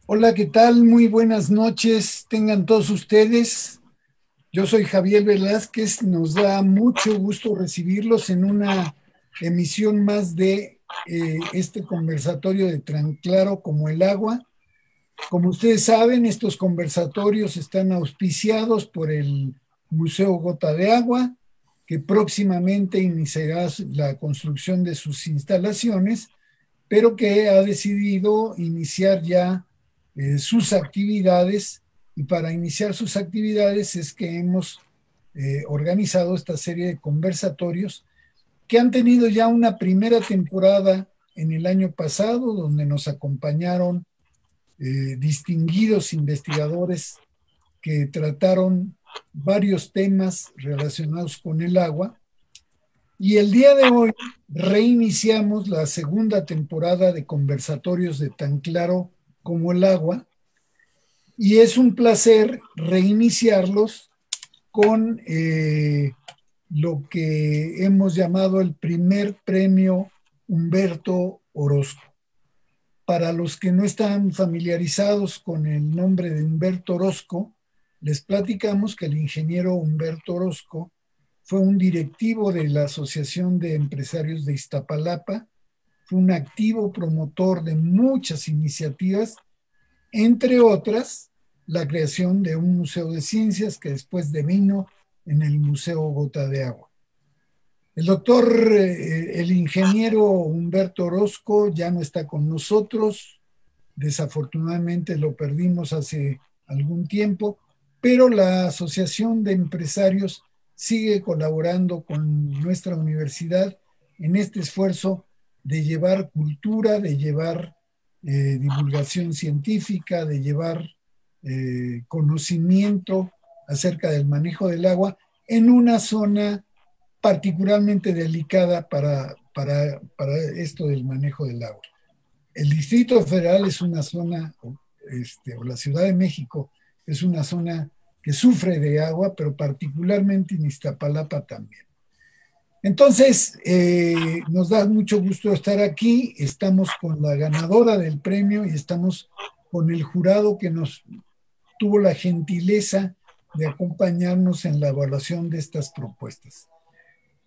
Hola, ¿qué tal? Muy buenas noches. Tengan todos ustedes. Yo soy Javier Velázquez. Nos da mucho gusto recibirlos en una emisión más de este conversatorio de Tan Claro como el agua. Como ustedes saben, estos conversatorios están auspiciados por el Museo Gota de Agua, que próximamente iniciará la construcción de sus instalaciones, pero que ha decidido iniciar ya sus actividades, y para iniciar sus actividades es que hemos organizado esta serie de conversatorios que han tenido ya una primera temporada en el año pasado, donde nos acompañaron distinguidos investigadores que trataron varios temas relacionados con el agua. Y el día de hoy reiniciamos la segunda temporada de conversatorios de Tan Claro como el agua, y es un placer reiniciarlos con lo que hemos llamado el primer premio Humberto Orozco. Para los que no están familiarizados con el nombre de Humberto Orozco, les platicamos que el ingeniero Humberto Orozco fue un directivo de la Asociación de Empresarios de Iztapalapa, fue un activo promotor de muchas iniciativas, entre otras la creación de un museo de ciencias que después devino en el Museo Gota de Agua. El doctor, el ingeniero Humberto Orozco ya no está con nosotros, desafortunadamente lo perdimos hace algún tiempo, pero la Asociación de Empresarios sigue colaborando con nuestra universidad en este esfuerzo de llevar cultura, de llevar divulgación científica, de llevar conocimiento acerca del manejo del agua en una zona particularmente delicada para esto del manejo del agua. El Distrito Federal es una zona, o la Ciudad de México es una zona que sufre de agua, pero particularmente en Iztapalapa también. Entonces, nos da mucho gusto estar aquí. Estamos con la ganadora del premio y estamos con el jurado que nos tuvo la gentileza de acompañarnos en la evaluación de estas propuestas.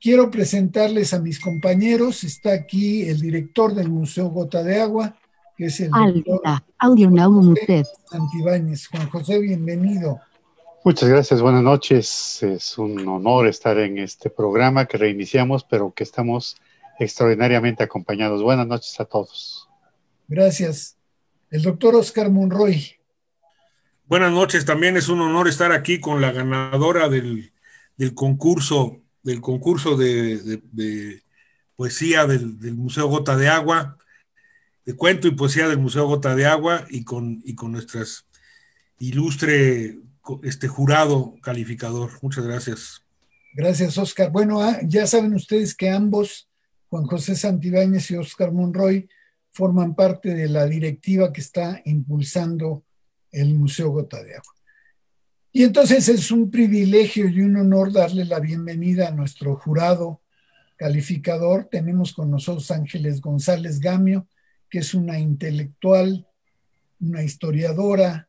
Quiero presentarles a mis compañeros. Está aquí el director del Museo Gota de Agua, que es el doctor Alta, audio Juan now José muted. Santibáñez. Juan José, bienvenido. Muchas gracias, buenas noches. Es un honor estar en este programa que reiniciamos, pero que estamos extraordinariamente acompañados. Buenas noches a todos. Gracias. El doctor Oscar Monroy. Buenas noches, también es un honor estar aquí con la ganadora del concurso de poesía del Museo Gota de Agua, de cuento y poesía del Museo Gota de Agua, y con nuestras ilustre jurado calificador. Muchas gracias. Gracias, Oscar. Bueno, ya saben ustedes que ambos, Juan José Santibáñez y Oscar Monroy, forman parte de la directiva que está impulsando el Museo Gota de Agua. Y entonces es un privilegio y un honor darle la bienvenida a nuestro jurado calificador. Tenemos con nosotros Ángeles González Gamio, que es una intelectual, una historiadora,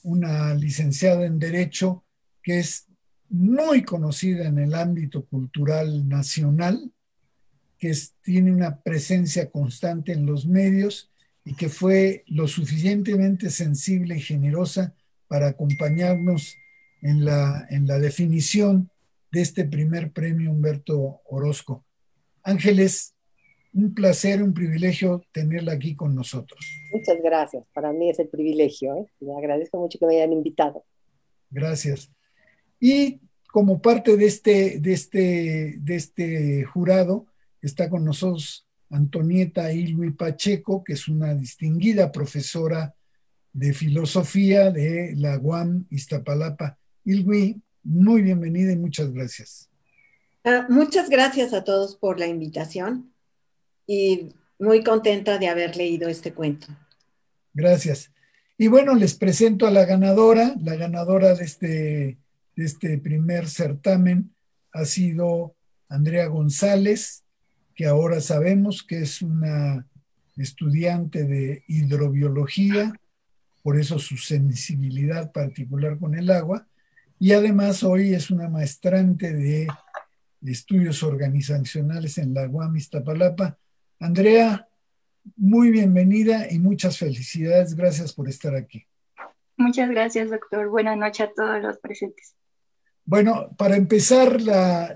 una licenciada en Derecho, que es muy conocida en el ámbito cultural nacional, que tiene una presencia constante en los medios y que fue lo suficientemente sensible y generosa para acompañarnos en la definición de este primer premio Humberto Orozco. Ángeles, un placer, un privilegio tenerla aquí con nosotros. Muchas gracias. Para mí es el privilegio. Le agradezco mucho que me hayan invitado. Gracias. Y como parte de este jurado, está con nosotros Antonieta Ilwi Pacheco, que es una distinguida profesora de filosofía de la UAM Iztapalapa. Ilwi, muy bienvenida y muchas gracias. Muchas gracias a todos por la invitación y muy contenta de haber leído este cuento. Gracias. Y bueno, les presento a la ganadora de este primer certamen ha sido Andrea González, que ahora sabemos que es una estudiante de hidrobiología por eso su sensibilidad particular con el agua, y además hoy es una maestrante de estudios organizacionales en la UAM Iztapalapa. Andrea, muy bienvenida y muchas felicidades. Gracias por estar aquí. Muchas gracias, doctor. Buenas noches a todos los presentes. Bueno, para empezar la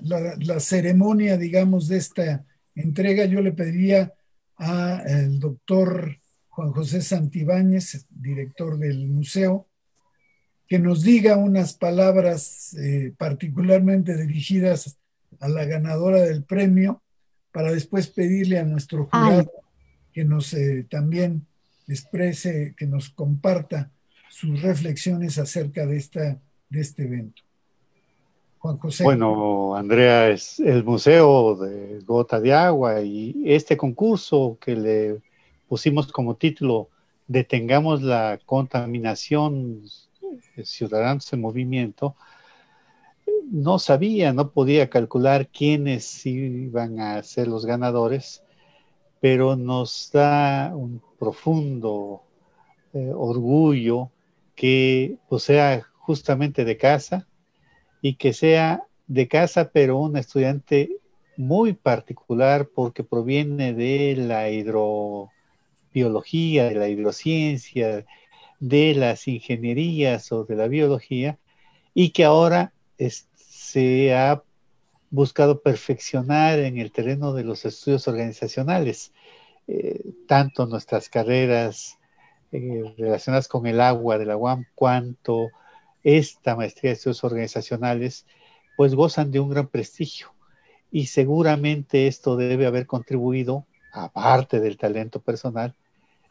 ceremonia, digamos, de esta entrega, yo le pediría al doctor Juan José Santibáñez, director del museo, que nos diga unas palabras particularmente dirigidas a la ganadora del premio, para después pedirle a nuestro jurado que nos también exprese, que nos comparta sus reflexiones acerca de este evento. Juan José. Bueno, Andrea, es el Museo de Gota de Agua y este concurso que le pusimos como título Detengamos la contaminación, Ciudadanos en Movimiento, no sabía, no podía calcular quiénes iban a ser los ganadores, pero nos da un profundo orgullo que pues, sea justamente de casa y que sea de casa, pero un estudiante muy particular porque proviene de la hidrobiología, de la hidrociencia, de las ingenierías o de la biología, y que ahora se ha buscado perfeccionar en el terreno de los estudios organizacionales, tanto nuestras carreras relacionadas con el agua de la UAM, cuanto esta maestría de estudios organizacionales, pues gozan de un gran prestigio. Y seguramente esto debe haber contribuido, aparte del talento personal,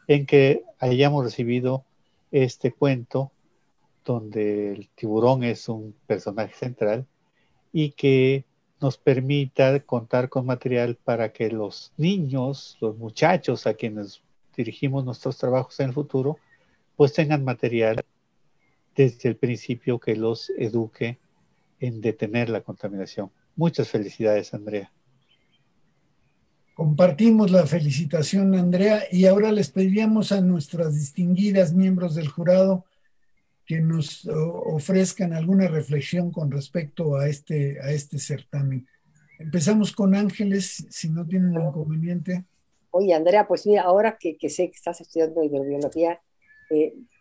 en que hayamos recibido este cuento donde el tiburón es un personaje central y que nos permita contar con material para que los niños, los muchachos a quienes dirigimos nuestros trabajos en el futuro, pues tengan material desde el principio que los eduque en detener la contaminación. Muchas felicidades, Andrea. Compartimos la felicitación, Andrea, y ahora les pediríamos a nuestras distinguidas miembros del jurado que nos ofrezcan alguna reflexión con respecto a este certamen. Empezamos con Ángeles, si no tienen inconveniente. Oye, Andrea, pues mira, ahora que sé que estás estudiando hidrobiología,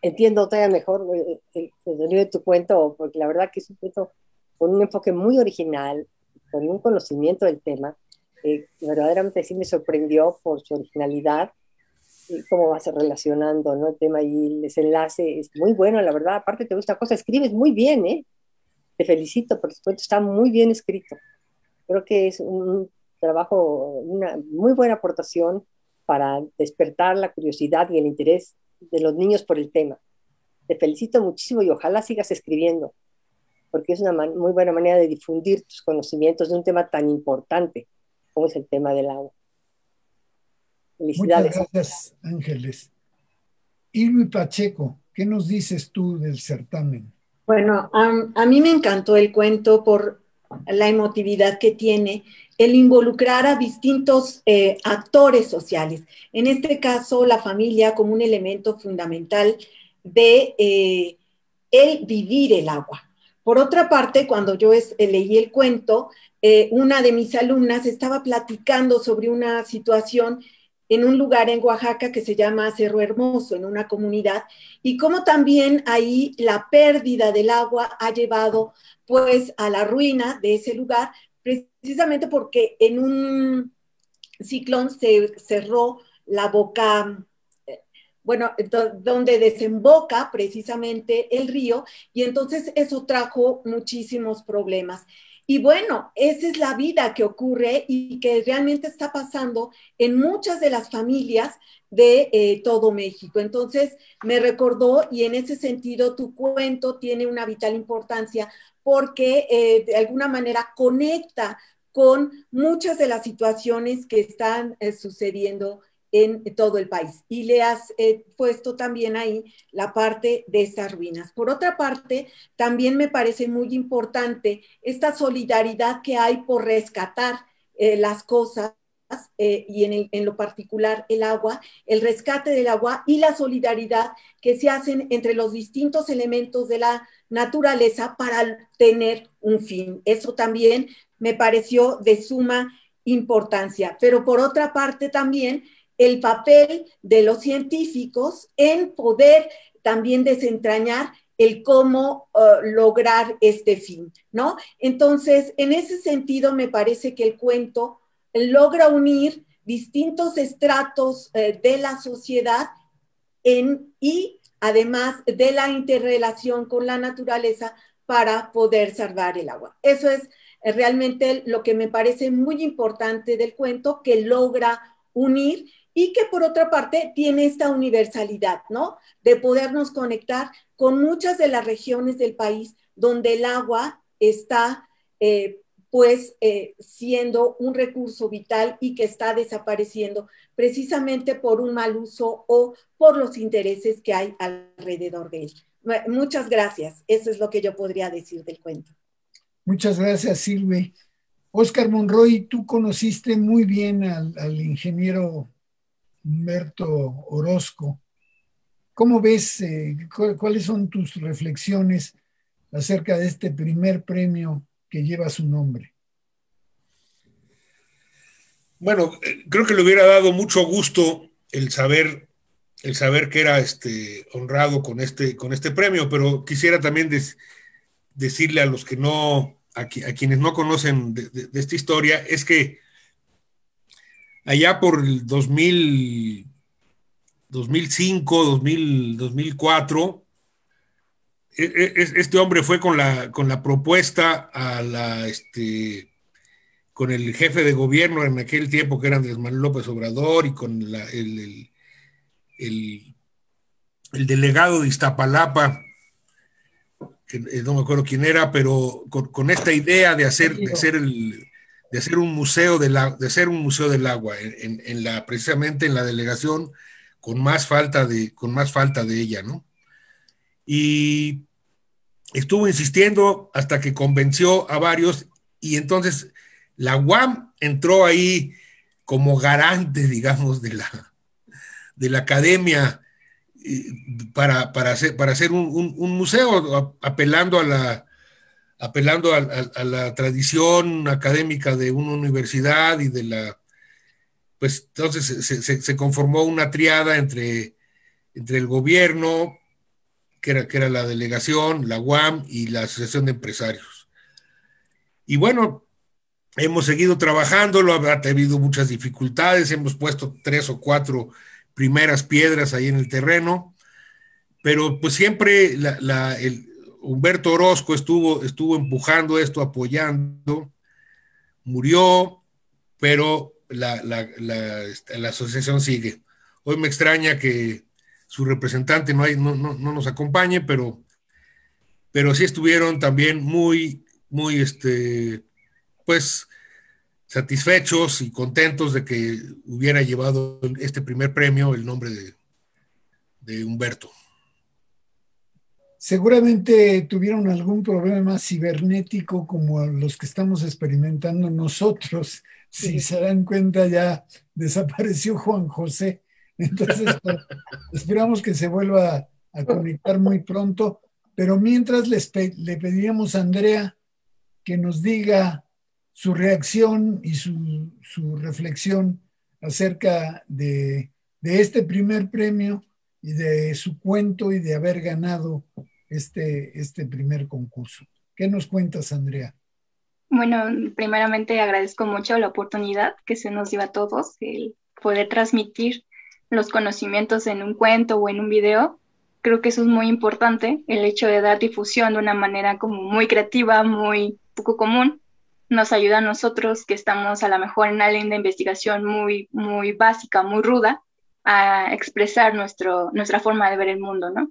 entiendo todavía mejor el contenido de tu cuento, porque la verdad que es un cuento con un enfoque muy original, con un conocimiento del tema, verdaderamente sí me sorprendió por su originalidad y cómo vas relacionando, ¿no? El tema y el desenlace es muy bueno, la verdad. Aparte te gusta cosa, escribes muy bien, ¿eh? Te felicito porque tu cuento está muy bien escrito. Creo que es un trabajo, una muy buena aportación para despertar la curiosidad y el interés de los niños por el tema. Te felicito muchísimo y ojalá sigas escribiendo, porque es una muy buena manera de difundir tus conocimientos de un tema tan importante como es el tema del agua. Felicidades. Muchas gracias, Ángeles. Irvi Pacheco, ¿qué nos dices tú del certamen? Bueno, a mí me encantó el cuento por la emotividad que tiene, el involucrar a distintos actores sociales. En este caso, la familia como un elemento fundamental de el vivir el agua. Por otra parte, cuando yo leí el cuento, una de mis alumnas estaba platicando sobre una situación en un lugar en Oaxaca que se llama Cerro Hermoso, en una comunidad, y cómo también ahí la pérdida del agua ha llevado pues a la ruina de ese lugar, precisamente porque en un ciclón se cerró la boca, bueno, donde desemboca precisamente el río, y entonces eso trajo muchísimos problemas. Y bueno, esa es la vida que ocurre y que realmente está pasando en muchas de las familias de todo México. Entonces me recordó, y en ese sentido tu cuento tiene una vital importancia porque de alguna manera conecta con muchas de las situaciones que están sucediendo en todo el país. Y le has puesto también ahí la parte de estas ruinas. Por otra parte, también me parece muy importante esta solidaridad que hay por rescatar las cosas y en lo particular el agua, el rescate del agua y la solidaridad que se hacen entre los distintos elementos de la naturaleza para tener un fin. Eso también me pareció de suma importancia. Pero por otra parte también el papel de los científicos en poder también desentrañar el cómo lograr este fin, ¿no? Entonces, en ese sentido, me parece que el cuento logra unir distintos estratos de la sociedad y además de la interrelación con la naturaleza para poder salvar el agua. Eso es realmente lo que me parece muy importante del cuento, que logra unir y que por otra parte tiene esta universalidad, ¿no? De podernos conectar con muchas de las regiones del país donde el agua está siendo un recurso vital y que está desapareciendo precisamente por un mal uso o por los intereses que hay alrededor de él. Muchas gracias. Eso es lo que yo podría decir del cuento. Muchas gracias, Silvia. Óscar Monroy, tú conociste muy bien al ingeniero Humberto Orozco. ¿Cómo ves, cuáles son tus reflexiones acerca de este primer premio que lleva su nombre? Bueno, creo que le hubiera dado mucho gusto el saber que era honrado con este premio, pero quisiera también decirle a los que a quienes no conocen de esta historia, es que allá por el 2005, 2004, este hombre fue con la propuesta con el jefe de gobierno en aquel tiempo, que era Andrés Manuel López Obrador, y con el delegado de Iztapalapa, que no me acuerdo quién era, pero con esta idea de hacer un museo del agua, precisamente en la delegación con más falta de ella, ¿no? Y estuvo insistiendo hasta que convenció a varios, y entonces la UAM entró ahí como garante, digamos, de la academia, para hacer un museo, apelando a la tradición académica de una universidad y pues entonces se conformó una triada entre el gobierno, que era la delegación, la UAM y la Asociación de Empresarios. Y bueno, hemos seguido trabajándolo, ha tenido muchas dificultades, hemos puesto 3 o 4 primeras piedras ahí en el terreno, pero pues siempre Humberto Orozco estuvo empujando esto, apoyando, murió, pero la asociación sigue. Hoy me extraña que su representante no nos acompañe, pero sí estuvieron también muy, muy, pues, satisfechos y contentos de que hubiera llevado este primer premio el nombre de Humberto. Seguramente tuvieron algún problema cibernético como los que estamos experimentando nosotros. Si se dan cuenta, ya desapareció Juan José. Entonces, esperamos que se vuelva a conectar muy pronto. Pero mientras le pediríamos a Andrea que nos diga su reacción y su reflexión acerca de este primer premio y de su cuento y de haber ganado este primer concurso. ¿Qué nos cuentas, Andrea? Bueno, primeramente agradezco mucho la oportunidad que se nos dio a todos, el poder transmitir los conocimientos en un cuento o en un video. Creo que eso es muy importante, el hecho de dar difusión de una manera como muy creativa, muy poco común. Nos ayuda a nosotros, que estamos a lo mejor en una línea de investigación muy, muy básica, muy ruda, a expresar nuestra forma de ver el mundo, ¿no?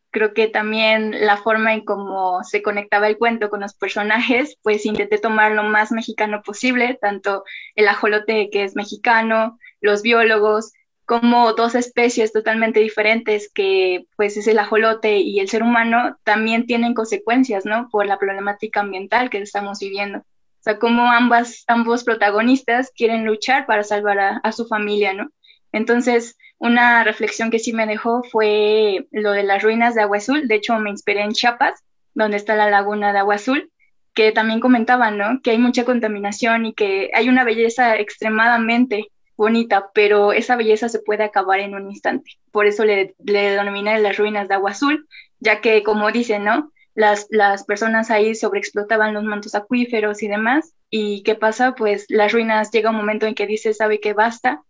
Creo que también la forma en cómo se conectaba el cuento con los personajes, pues intenté tomar lo más mexicano posible, tanto el ajolote, que es mexicano, los biólogos, como 2 especies totalmente diferentes, que pues es el ajolote y el ser humano, también tienen consecuencias, ¿no? Por la problemática ambiental que estamos viviendo. sea, cómo ambos protagonistas quieren luchar para salvar a su familia, ¿no? Entonces, una reflexión que sí me dejó fue lo de las ruinas de Agua Azul. De hecho, me inspiré en Chiapas, donde está la laguna de Agua Azul, que también comentaban, ¿no? Que hay mucha contaminación y que hay una belleza extremadamente bonita, pero esa belleza se puede acabar en un instante. Por eso le denominé las ruinas de Agua Azul, ya que, como dicen, ¿no? Las personas ahí sobreexplotaban los mantos acuíferos y demás. ¿Y qué pasa? Pues las ruinas llega un momento en que dice, sabe que basta,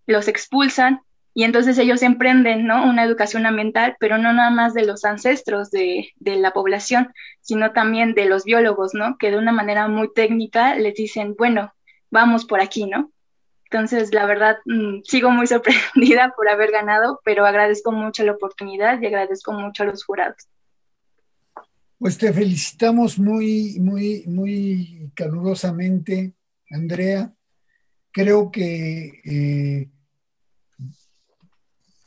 los expulsan y entonces ellos emprenden, ¿no? Una educación ambiental, pero no nada más de los ancestros de la población, sino también de los biólogos, ¿no? Que de una manera muy técnica les dicen, bueno, vamos por aquí, ¿no? Entonces, la verdad, sigo muy sorprendida por haber ganado, pero agradezco mucho la oportunidad y agradezco mucho a los jurados. Pues te felicitamos muy, muy, muy calurosamente, Andrea. Creo que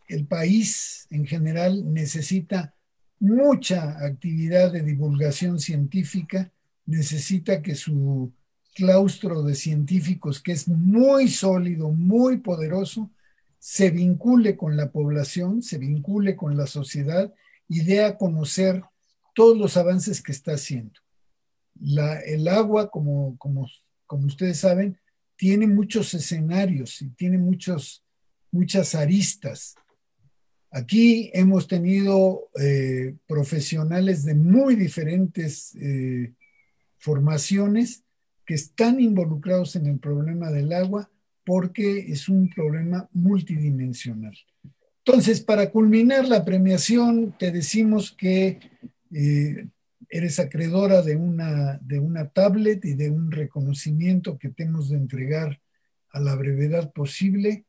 el país en general necesita mucha actividad de divulgación científica, necesita que su claustro de científicos, que es muy sólido, muy poderoso, se vincule con la población, se vincule con la sociedad y dé a conocer todos los avances que está haciendo. El agua, como ustedes saben, tiene muchos escenarios y tiene muchas aristas. Aquí hemos tenido profesionales de muy diferentes formaciones que están involucrados en el problema del agua porque es un problema multidimensional. Entonces, para culminar la premiación, te decimos que eres acreedora de una tablet y de un reconocimiento que te hemos de entregar a la brevedad posible.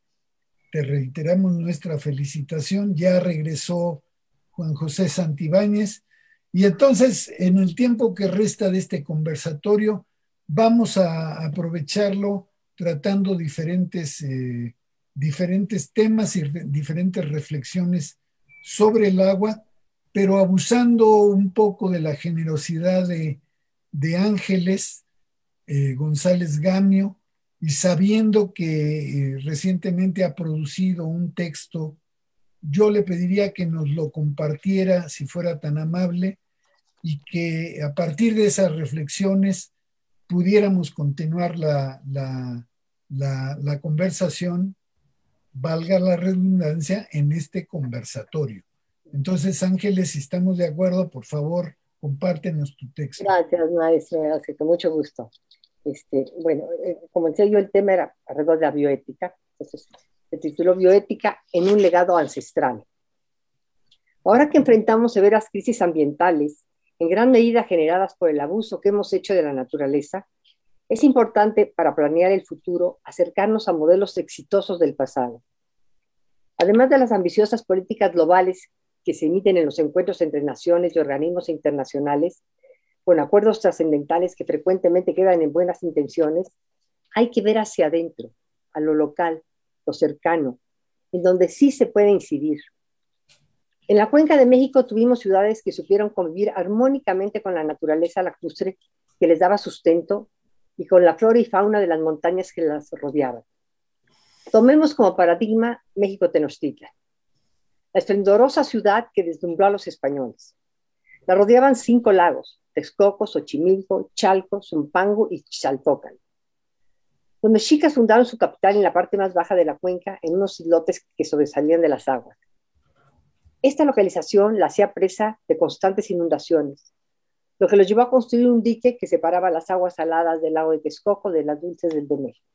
Te reiteramos nuestra felicitación. Ya regresó Juan José Santibáñez. Y entonces, en el tiempo que resta de este conversatorio, vamos a aprovecharlo tratando diferentes temas y diferentes reflexiones sobre el agua, pero abusando un poco de la generosidad de Ángeles González Gamio, y sabiendo que recientemente ha producido un texto, yo le pediría que nos lo compartiera, si fuera tan amable, y que a partir de esas reflexiones pudiéramos continuar la conversación, valga la redundancia, en este conversatorio. Entonces, Ángeles, si estamos de acuerdo, por favor, compártenos tu texto. Gracias, maestro, con mucho gusto. Bueno, como decía yo, el tema era alrededor de la bioética. Entonces, se tituló Bioética en un legado ancestral. Ahora que enfrentamos severas crisis ambientales, en gran medida generadas por el abuso que hemos hecho de la naturaleza, es importante para planear el futuro acercarnos a modelos exitosos del pasado. Además de las ambiciosas políticas globales que se emiten en los encuentros entre naciones y organismos internacionales, con acuerdos trascendentales que frecuentemente quedan en buenas intenciones, hay que ver hacia adentro, a lo local, lo cercano, en donde sí se puede incidir. En la Cuenca de México tuvimos ciudades que supieron convivir armónicamente con la naturaleza lacustre que les daba sustento y con la flora y fauna de las montañas que las rodeaban. Tomemos como paradigma México Tenochtitlan, la esplendorosa ciudad que deslumbró a los españoles. La rodeaban 5 lagos: Texcoco, Xochimilco, Chalco, Zumpango y Xaltocan. Los mexicas fundaron su capital en la parte más baja de la cuenca, en unos islotes que sobresalían de las aguas. Esta localización la hacía presa de constantes inundaciones, lo que los llevó a construir un dique que separaba las aguas saladas del lago de Texcoco de las dulces del de México.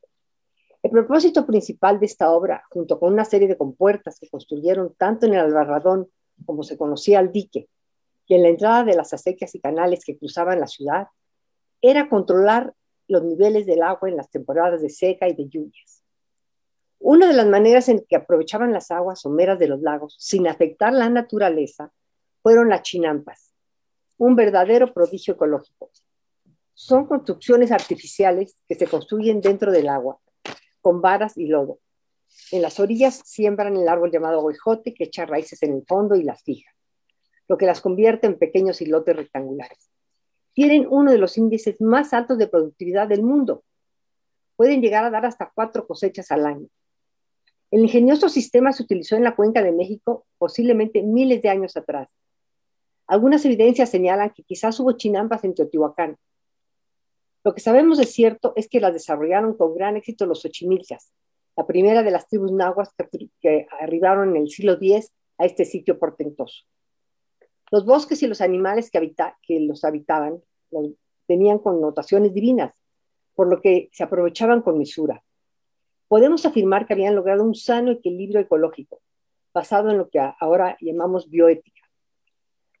El propósito principal de esta obra, junto con una serie de compuertas que construyeron tanto en el Albarradón, como se conocía al dique, y en la entrada de las acequias y canales que cruzaban la ciudad, era controlar los niveles del agua en las temporadas de seca y de lluvias. Una de las maneras en que aprovechaban las aguas someras de los lagos sin afectar la naturaleza fueron las chinampas, un verdadero prodigio ecológico. Son construcciones artificiales que se construyen dentro del agua, con varas y lodo. En las orillas siembran el árbol llamado huejote, que echa raíces en el fondo y las fija, lo que las convierte en pequeños islotes rectangulares. tienen uno de los índices más altos de productividad del mundo. Pueden llegar a dar hasta 4 cosechas al año. El ingenioso sistema se utilizó en la Cuenca de México posiblemente miles de años atrás. Algunas evidencias señalan que quizás hubo chinampas en Teotihuacán. Lo que sabemos de cierto es que las desarrollaron con gran éxito los xochimilcas, la primera de las tribus nahuas que arribaron en el siglo X a este sitio portentoso. Los bosques y los animales que los habitaban tenían connotaciones divinas, por lo que se aprovechaban con mesura. Podemos afirmar que habían logrado un sano equilibrio ecológico, basado en lo que ahora llamamos bioética.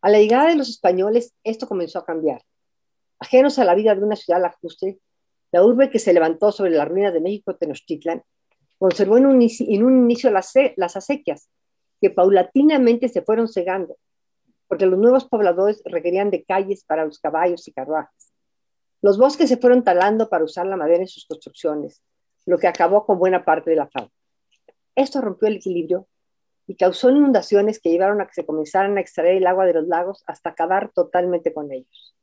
A la llegada de los españoles, esto comenzó a cambiar. Ajenos a la vida de una ciudad lacustre, la urbe que se levantó sobre las ruinas de México, Tenochtitlan, conservó en un inicio las acequias, que paulatinamente se fueron cegando, porque los nuevos pobladores requerían de calles para los caballos y carruajes. Los bosques se fueron talando para usar la madera en sus construcciones, lo que acabó con buena parte de la fauna. Esto rompió el equilibrio y causó inundaciones que llevaron a que se comenzaran a extraer el agua de los lagos hasta acabar totalmente con ellos.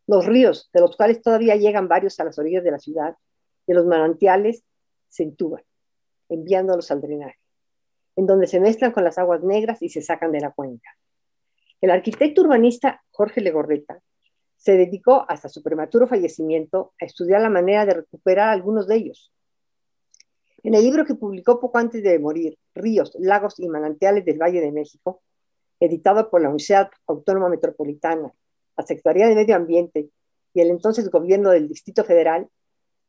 Los ríos, de los cuales todavía llegan varios a las orillas de la ciudad, de los manantiales, se entuban, enviándolos al drenaje, en donde se mezclan con las aguas negras y se sacan de la cuenca. El arquitecto urbanista Jorge Legorreta se dedicó hasta su prematuro fallecimiento a estudiar la manera de recuperar algunos de ellos. En el libro que publicó poco antes de morir, Ríos, Lagos y Manantiales del Valle de México, editado por la Universidad Autónoma Metropolitana, la Secretaría de Medio Ambiente y el entonces gobierno del Distrito Federal,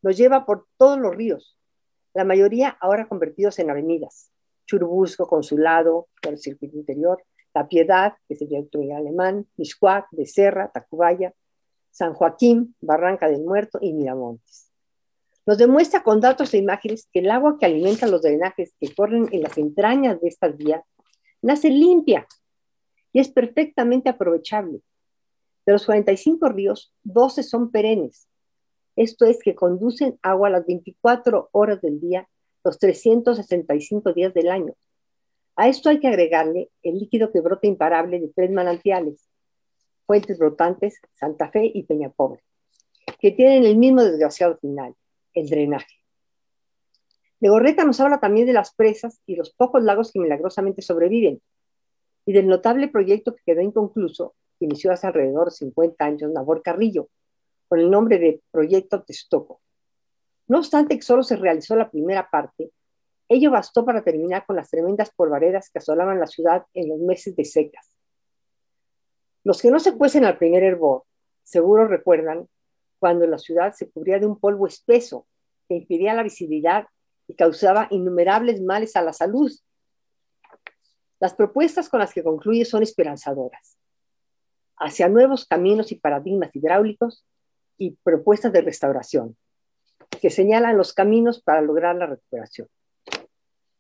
nos lleva por todos los ríos, la mayoría ahora convertidos en avenidas: Churubusco, Consulado, por el circuito interior, La Piedad, que es el viaducto alemán, Mixcoac, Becerra, Tacubaya, San Joaquín, Barranca del Muerto y Miramontes. Nos demuestra con datos e imágenes que el agua que alimenta los drenajes que corren en las entrañas de estas vías nace limpia y es perfectamente aprovechable. De los 45 ríos, 12 son perennes. Esto es que conducen agua a las 24 horas del día, los 365 días del año. A esto hay que agregarle el líquido que brota imparable de 3 manantiales, Fuentes Brotantes, Santa Fe y Peñapobre, que tienen el mismo desgraciado final, el drenaje. Legorreta nos habla también de las presas y los pocos lagos que milagrosamente sobreviven, y del notable proyecto que quedó inconcluso, que inició hace alrededor de 50 años Nabor Carrillo, con el nombre de Proyecto Texcoco. No obstante que solo se realizó la primera parte, ello bastó para terminar con las tremendas polvaredas que asolaban la ciudad en los meses de secas. Los que no se cuecen al primer hervor, seguro recuerdan cuando la ciudad se cubría de un polvo espeso que impedía la visibilidad y causaba innumerables males a la salud. Las propuestas con las que concluye son esperanzadoras, hacia nuevos caminos y paradigmas hidráulicos y propuestas de restauración, que señalan los caminos para lograr la recuperación.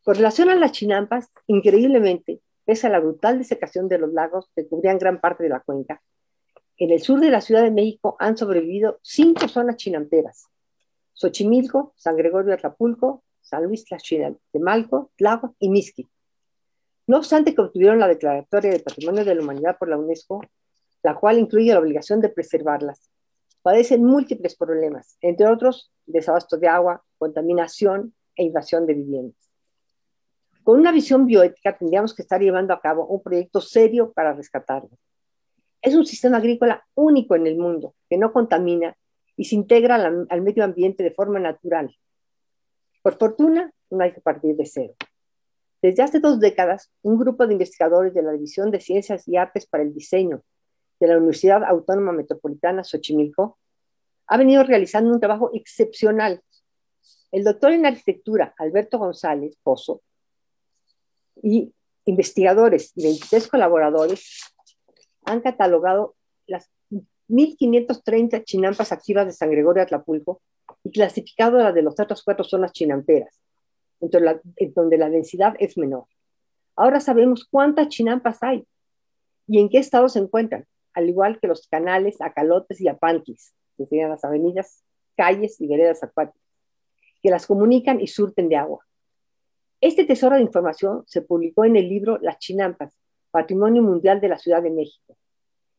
Con relación a las chinampas, increíblemente, pese a la brutal desecación de los lagos que cubrían gran parte de la cuenca, en el sur de la Ciudad de México han sobrevivido 5 zonas chinamperas: Xochimilco, San Gregorio de Acapulco, San Luis Tlaxcala, Tláhuac y Mixquic. No obstante que obtuvieron la declaratoria de Patrimonio de la Humanidad por la UNESCO, la cual incluye la obligación de preservarlas, padecen múltiples problemas, entre otros desabasto de agua, contaminación e invasión de viviendas. Con una visión bioética tendríamos que estar llevando a cabo un proyecto serio para rescatarlas. Es un sistema agrícola único en el mundo, que no contamina y se integra al medio ambiente de forma natural. Por fortuna, no hay que partir de cero. Desde hace 2 décadas, un grupo de investigadores de la División de Ciencias y Artes para el Diseño de la Universidad Autónoma Metropolitana Xochimilco ha venido realizando un trabajo excepcional. El doctor en arquitectura Alberto González Pozo y investigadores y 23 colaboradores han catalogado las 1.530 chinampas activas de San Gregorio de Acapulco y clasificado las de las otras 4 zonas chinamperas, en donde la densidad es menor. Ahora sabemos cuántas chinampas hay y en qué estado se encuentran, al igual que los canales, acalotes y apanquis, que serían las avenidas, calles y veredas acuáticas, que las comunican y surten de agua. Este tesoro de información se publicó en el libro Las Chinampas, Patrimonio Mundial de la Ciudad de México,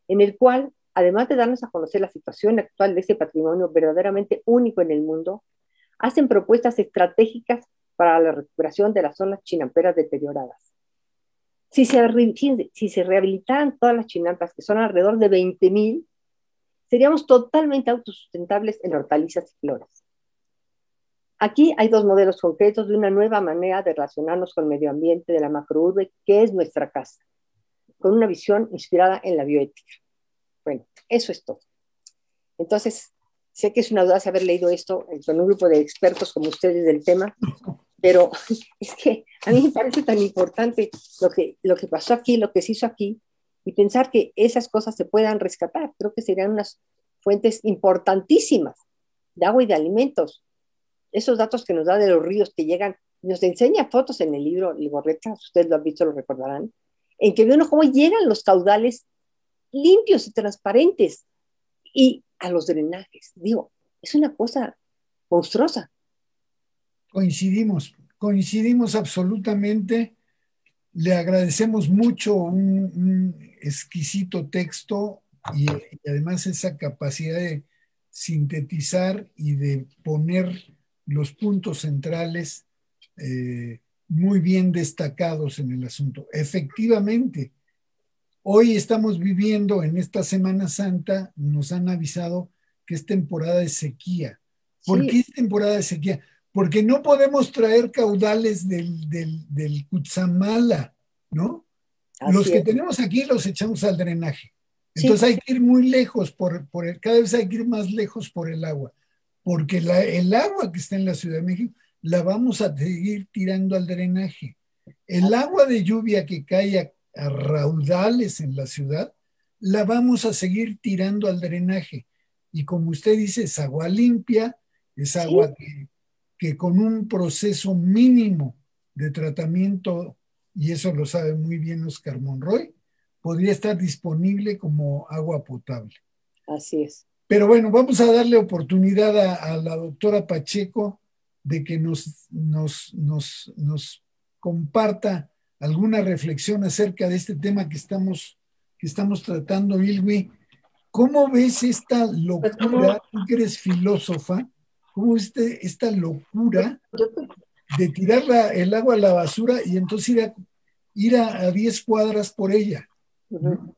en el cual además de darnos a conocer la situación actual de ese patrimonio verdaderamente único en el mundo, hacen propuestas estratégicas para la recuperación de las zonas chinamperas deterioradas. Si se rehabilitaran todas las chinampas, que son alrededor de 20,000, seríamos totalmente autosustentables en hortalizas y flores. Aquí hay dos modelos concretos de una nueva manera de relacionarnos con el medio ambiente de la macrourbe, que es nuestra casa, con una visión inspirada en la bioética. Bueno, eso es todo. Entonces, sé que es una duda haber leído esto con un grupo de expertos como ustedes del tema, pero es que a mí me parece tan importante lo que pasó aquí, lo que se hizo aquí, y pensar que esas cosas se puedan rescatar. Creo que serían unas fuentes importantísimas de agua y de alimentos. Esos datos que nos da de los ríos que llegan, nos enseña fotos en el libro Ligorreta, ustedes lo han visto, lo recordarán, en que ve uno cómo llegan los caudales limpios y transparentes y a los drenajes. Digo, es una cosa monstruosa. Coincidimos absolutamente. Le agradecemos mucho un exquisito texto y además esa capacidad de sintetizar y de poner los puntos centrales muy bien destacados en el asunto. Efectivamente, hoy estamos viviendo en esta Semana Santa, nos han avisado que es temporada de sequía. ¿Por qué es temporada de sequía? Porque no podemos traer caudales del Cutzamala, ¿no? Los que tenemos aquí los echamos al drenaje. Entonces hay que ir muy lejos, cada vez hay que ir más lejos por el agua, porque el agua que está en la Ciudad de México la vamos a seguir tirando al drenaje. El agua de lluvia que cae a raudales en la ciudad, la vamos a seguir tirando al drenaje. Y como usted dice, es agua limpia, es agua que con un proceso mínimo de tratamiento, y eso lo sabe muy bien Oscar Monroy, podría estar disponible como agua potable. Así es. Pero bueno, vamos a darle oportunidad a la doctora Pacheco de que nos comparta alguna reflexión acerca de este tema que estamos tratando, Ilwi. ¿Cómo ves esta locura? Tú que eres filósofa, ¿cómo ves esta locura de tirar el agua a la basura y entonces ir a 10 cuadras por ella? Uh-huh.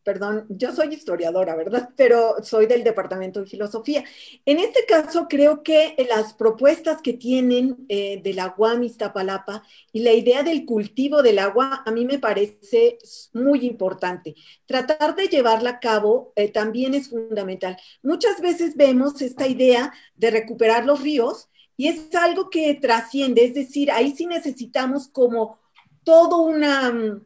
Perdón, yo soy historiadora, ¿verdad? Pero soy del Departamento de Filosofía. En este caso, creo que las propuestas que tienen de la UAM Iztapalapa y la idea del cultivo del agua, a mí me parece muy importante. Tratar de llevarla a cabo también es fundamental. Muchas veces vemos esta idea de recuperar los ríos y es algo que trasciende, es decir, ahí sí necesitamos como toda una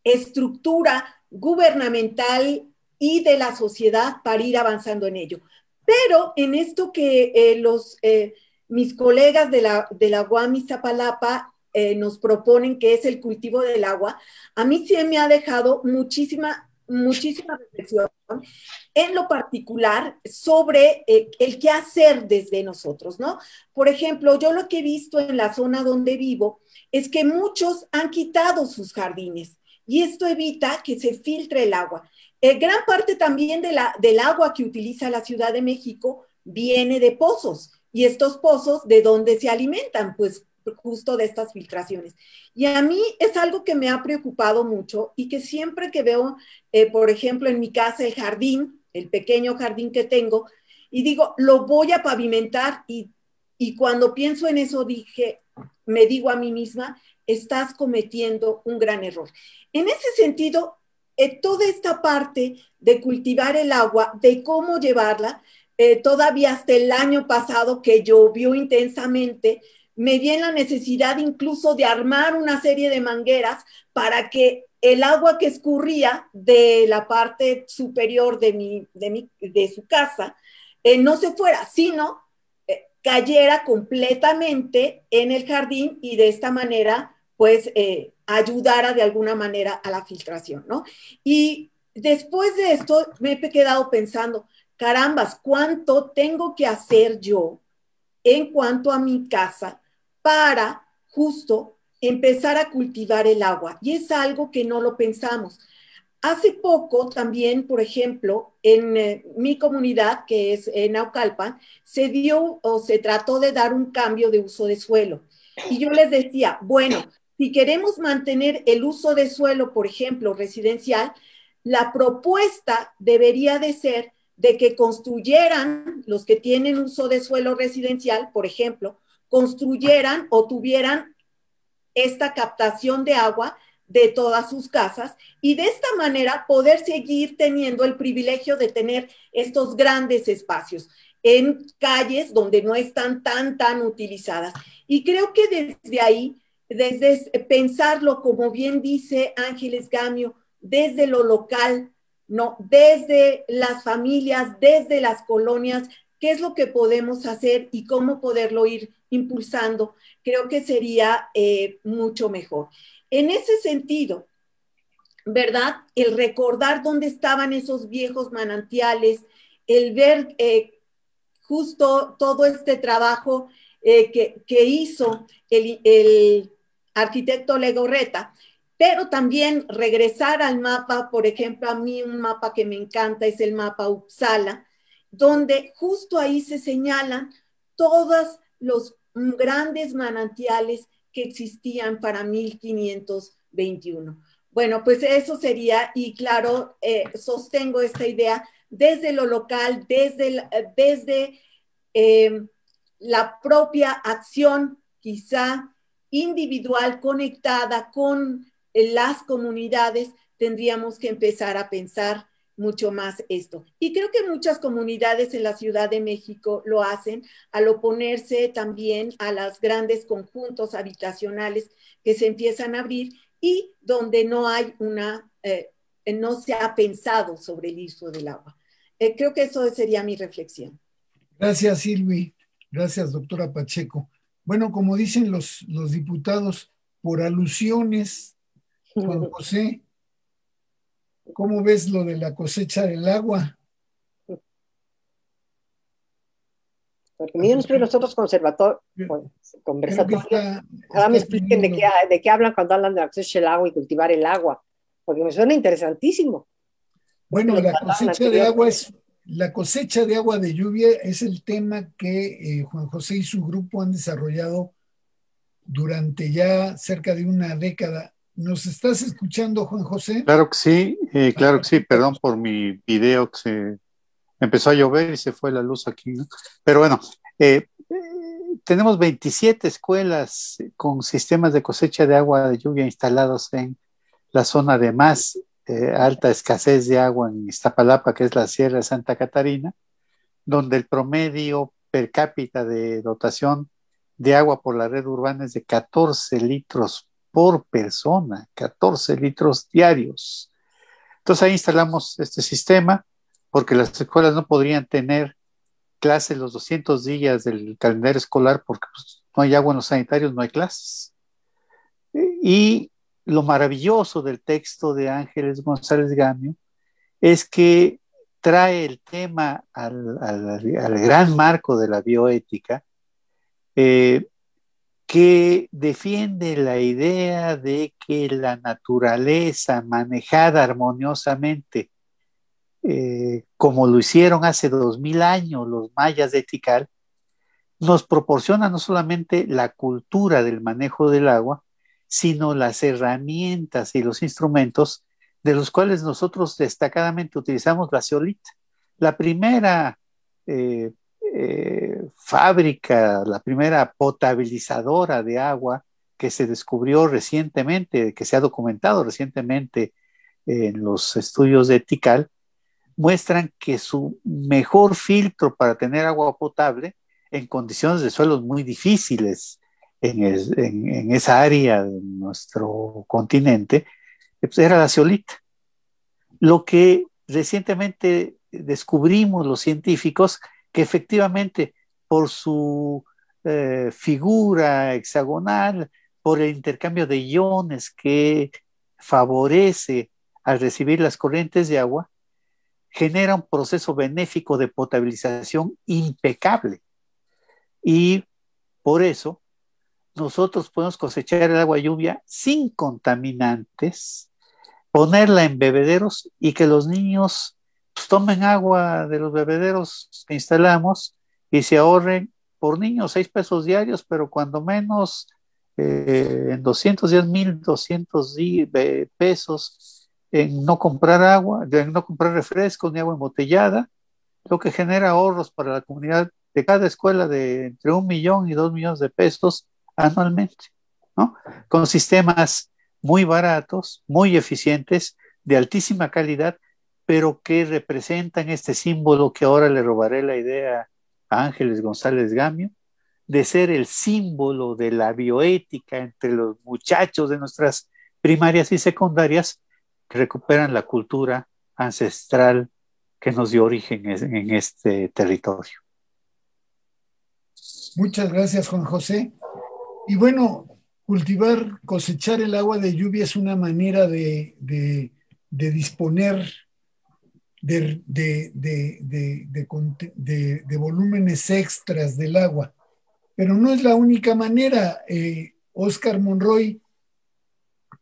estructura gubernamental y de la sociedad para ir avanzando en ello. Pero en esto que mis colegas de la UAM Iztapalapa nos proponen, que es el cultivo del agua, a mí sí me ha dejado muchísima reflexión en lo particular sobre el qué hacer desde nosotros, ¿no? Por ejemplo, yo lo que he visto en la zona donde vivo es que muchos han quitado sus jardines y esto evita que se filtre el agua. Gran parte también del agua que utiliza la Ciudad de México viene de pozos, y estos pozos, ¿de dónde se alimentan? Pues justo de estas filtraciones. Y a mí es algo que me ha preocupado mucho y que siempre que veo, por ejemplo, en mi casa el jardín, el pequeño jardín que tengo, y digo, lo voy a pavimentar, y cuando pienso en eso me digo a mí misma, estás cometiendo un gran error. En ese sentido, toda esta parte de cultivar el agua, de cómo llevarla, todavía hasta el año pasado que llovió intensamente, me vi en la necesidad incluso de armar una serie de mangueras para que el agua que escurría de la parte superior de su casa no se fuera, sino cayera completamente en el jardín y de esta manera pues ayudara de alguna manera a la filtración, ¿no? Y después de esto me he quedado pensando, carambas, ¿cuánto tengo que hacer yo en cuanto a mi casa para justo empezar a cultivar el agua? Y es algo que no lo pensamos. Hace poco también, por ejemplo, en mi comunidad, que es en Naucalpan, se dio o se trató de dar un cambio de uso de suelo. Y yo les decía, bueno, si queremos mantener el uso de suelo, por ejemplo, residencial, la propuesta debería de ser de que construyeran, los que tienen uso de suelo residencial, por ejemplo, construyeran o tuvieran esta captación de agua de todas sus casas y de esta manera poder seguir teniendo el privilegio de tener estos grandes espacios en calles donde no están tan utilizadas. Y creo que desde ahí, desde pensarlo, como bien dice Ángeles Gamio, desde lo local, ¿no? Desde las familias, desde las colonias, qué es lo que podemos hacer y cómo poderlo ir impulsando, creo que sería mucho mejor. En ese sentido, ¿verdad? El recordar dónde estaban esos viejos manantiales, el ver justo todo este trabajo que hizo el arquitecto Legorreta, pero también regresar al mapa, por ejemplo, a mí un mapa que me encanta es el mapa Uppsala, donde justo ahí se señalan todos los grandes manantiales que existían para 1521. Bueno, pues eso sería, y claro, sostengo esta idea desde lo local, desde la propia acción, quizá individual, conectada con las comunidades, tendríamos que empezar a pensar mucho más esto. Y creo que muchas comunidades en la Ciudad de México lo hacen al oponerse también a los grandes conjuntos habitacionales que se empiezan a abrir y donde no hay no se ha pensado sobre el uso del agua. Creo que eso sería mi reflexión. Gracias, Silvi. Gracias, doctora Pacheco. Bueno, como dicen los diputados, por alusiones, Juan José, ¿cómo ves lo de la cosecha del agua? Porque yo no estoy en los otros conversatorios. Ahora me expliquen de qué hablan cuando hablan de la cosecha del agua y cultivar el agua, porque me suena interesantísimo. Bueno, la cosecha de agua de lluvia es el tema que Juan José y su grupo han desarrollado durante ya cerca de una década. ¿Nos estás escuchando, Juan José? Claro que sí, perdón por mi video que se empezó a llover y se fue la luz aquí, ¿no? Pero bueno, tenemos 27 escuelas con sistemas de cosecha de agua de lluvia instalados en la zona de más alta escasez de agua en Iztapalapa, que es la Sierra de Santa Catarina, donde el promedio per cápita de dotación de agua por la red urbana es de 14 litros por persona, 14 litros diarios. Entonces ahí instalamos este sistema porque las escuelas no podrían tener clases los 200 días del calendario escolar porque pues, no hay agua en los sanitarios, no hay clases. Y lo maravilloso del texto de Ángeles González Gamio es que trae el tema al gran marco de la bioética, que defiende la idea de que la naturaleza manejada armoniosamente, como lo hicieron hace 2000 años los mayas de Tikal, nos proporciona no solamente la cultura del manejo del agua, sino las herramientas y los instrumentos de los cuales nosotros destacadamente utilizamos la zeolita. La primera fábrica, la primera potabilizadora de agua que se descubrió recientemente, que se ha documentado recientemente en los estudios de Tikal, muestran que su mejor filtro para tener agua potable en condiciones de suelos muy difíciles en esa área de nuestro continente, pues era la zeolita. Lo que recientemente descubrimos los científicos, que efectivamente por su figura hexagonal, por el intercambio de iones que favorece al recibir las corrientes de agua, genera un proceso benéfico de potabilización impecable. Y por eso nosotros podemos cosechar el agua lluvia sin contaminantes, ponerla en bebederos y que los niños pues, tomen agua de los bebederos que instalamos y se ahorren por niño 6 pesos diarios, pero cuando menos en 210 1,200 pesos en no comprar agua, en no comprar refrescos ni agua embotellada, lo que genera ahorros para la comunidad de cada escuela de entre 1 millón y 2 millones de pesos anualmente, ¿no? Con sistemas muy baratos, muy eficientes, de altísima calidad, pero que representan este símbolo que ahora le robaré la idea a Ángeles González Gamio, de ser el símbolo de la bioética entre los muchachos de nuestras primarias y secundarias que recuperan la cultura ancestral que nos dio origen en este territorio. Muchas gracias, Juan José. Y bueno, cultivar, cosechar el agua de lluvia es una manera de disponer de volúmenes extras del agua. Pero no es la única manera. Óscar Monroy,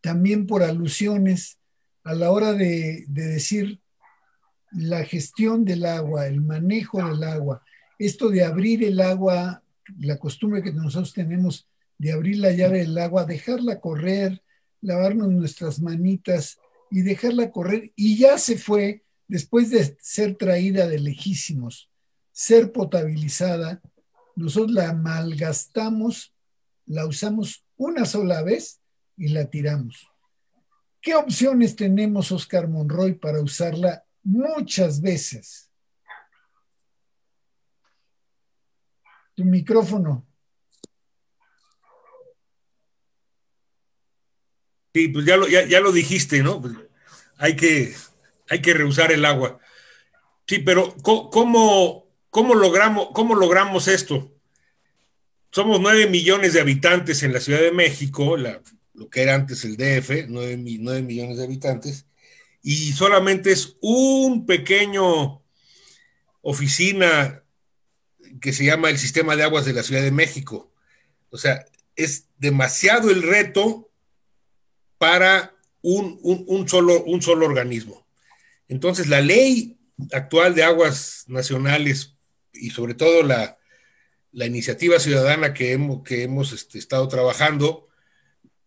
también por alusiones, a la hora de decir la gestión del agua, el manejo del agua, esto de abrir el agua, la costumbre que nosotros tenemos de abrir la llave del agua, dejarla correr, lavarnos nuestras manitas y dejarla correr, y ya se fue, después de ser traída de lejísimos, ser potabilizada, nosotros la malgastamos, la usamos una sola vez y la tiramos. ¿Qué opciones tenemos, Óscar Monroy, para usarla muchas veces? Tu micrófono. Sí, pues ya lo dijiste, ¿no? Pues hay que reusar el agua. Sí, pero ¿cómo logramos esto? Somos 9 millones de habitantes en la Ciudad de México, lo que era antes el DF, 9 millones de habitantes, y solamente es un pequeño oficina que se llama el Sistema de Aguas de la Ciudad de México. O sea, es demasiado el reto para un solo organismo. Entonces, la ley actual de aguas nacionales y sobre todo la iniciativa ciudadana que hemos estado trabajando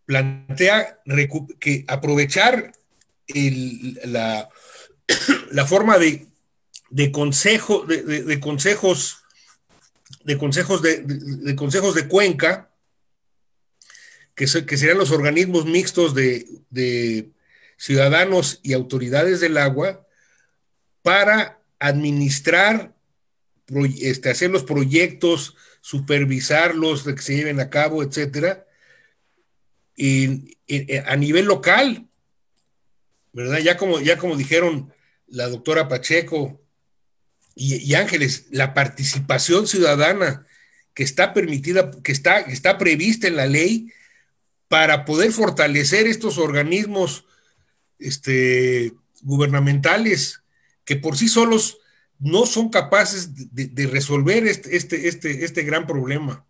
plantea que aprovechar la forma de consejos de cuenca, que serían los organismos mixtos de ciudadanos y autoridades del agua, para administrar, hacer los proyectos, supervisarlos, que se lleven a cabo, etcétera, a nivel local, ¿verdad? Ya como dijeron la doctora Pacheco y Ángeles, la participación ciudadana que está permitida, que está prevista en la ley para poder fortalecer estos organismos gubernamentales que por sí solos no son capaces de resolver este gran problema.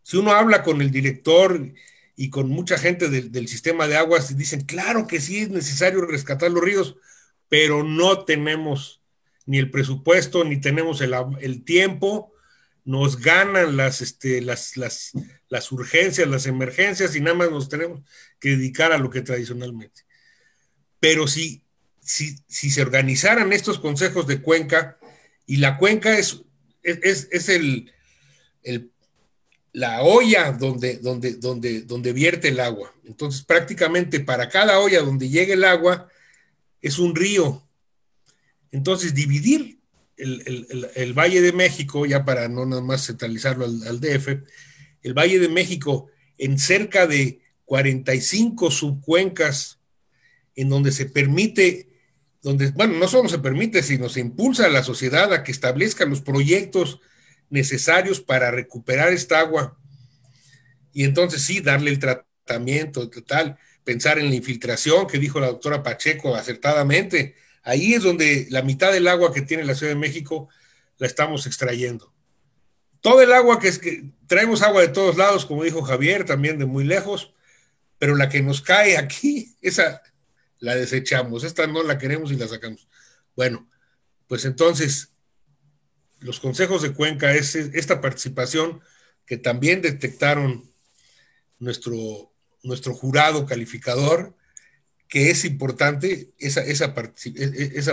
Si uno habla con el director y con mucha gente del sistema de aguas, dicen, claro que sí es necesario rescatar los ríos, pero no tenemos ni el presupuesto, ni tenemos el tiempo, nos ganan las urgencias, las emergencias, y nada más nos tenemos que dedicar a lo que tradicionalmente. Pero si se organizaran estos consejos de cuenca, y la cuenca es la olla donde vierte el agua. Entonces, prácticamente para cada olla donde llegue el agua es un río. Entonces, dividir el Valle de México, ya para no nada más centralizarlo al DF, el Valle de México en cerca de 45 subcuencas, en donde se permite, bueno, no solo se permite, sino se impulsa a la sociedad a que establezca los proyectos necesarios para recuperar esta agua. Y entonces sí, darle el tratamiento total, pensar en la infiltración que dijo la doctora Pacheco acertadamente. Ahí es donde la mitad del agua que tiene la Ciudad de México la estamos extrayendo. Todo el agua que traemos agua de todos lados, como dijo Javier, también de muy lejos, pero la que nos cae aquí, esa la desechamos, esta no la queremos y la sacamos. Bueno, pues entonces, los consejos de Cuenca es esta participación que también detectaron nuestro jurado calificador, que es importante esa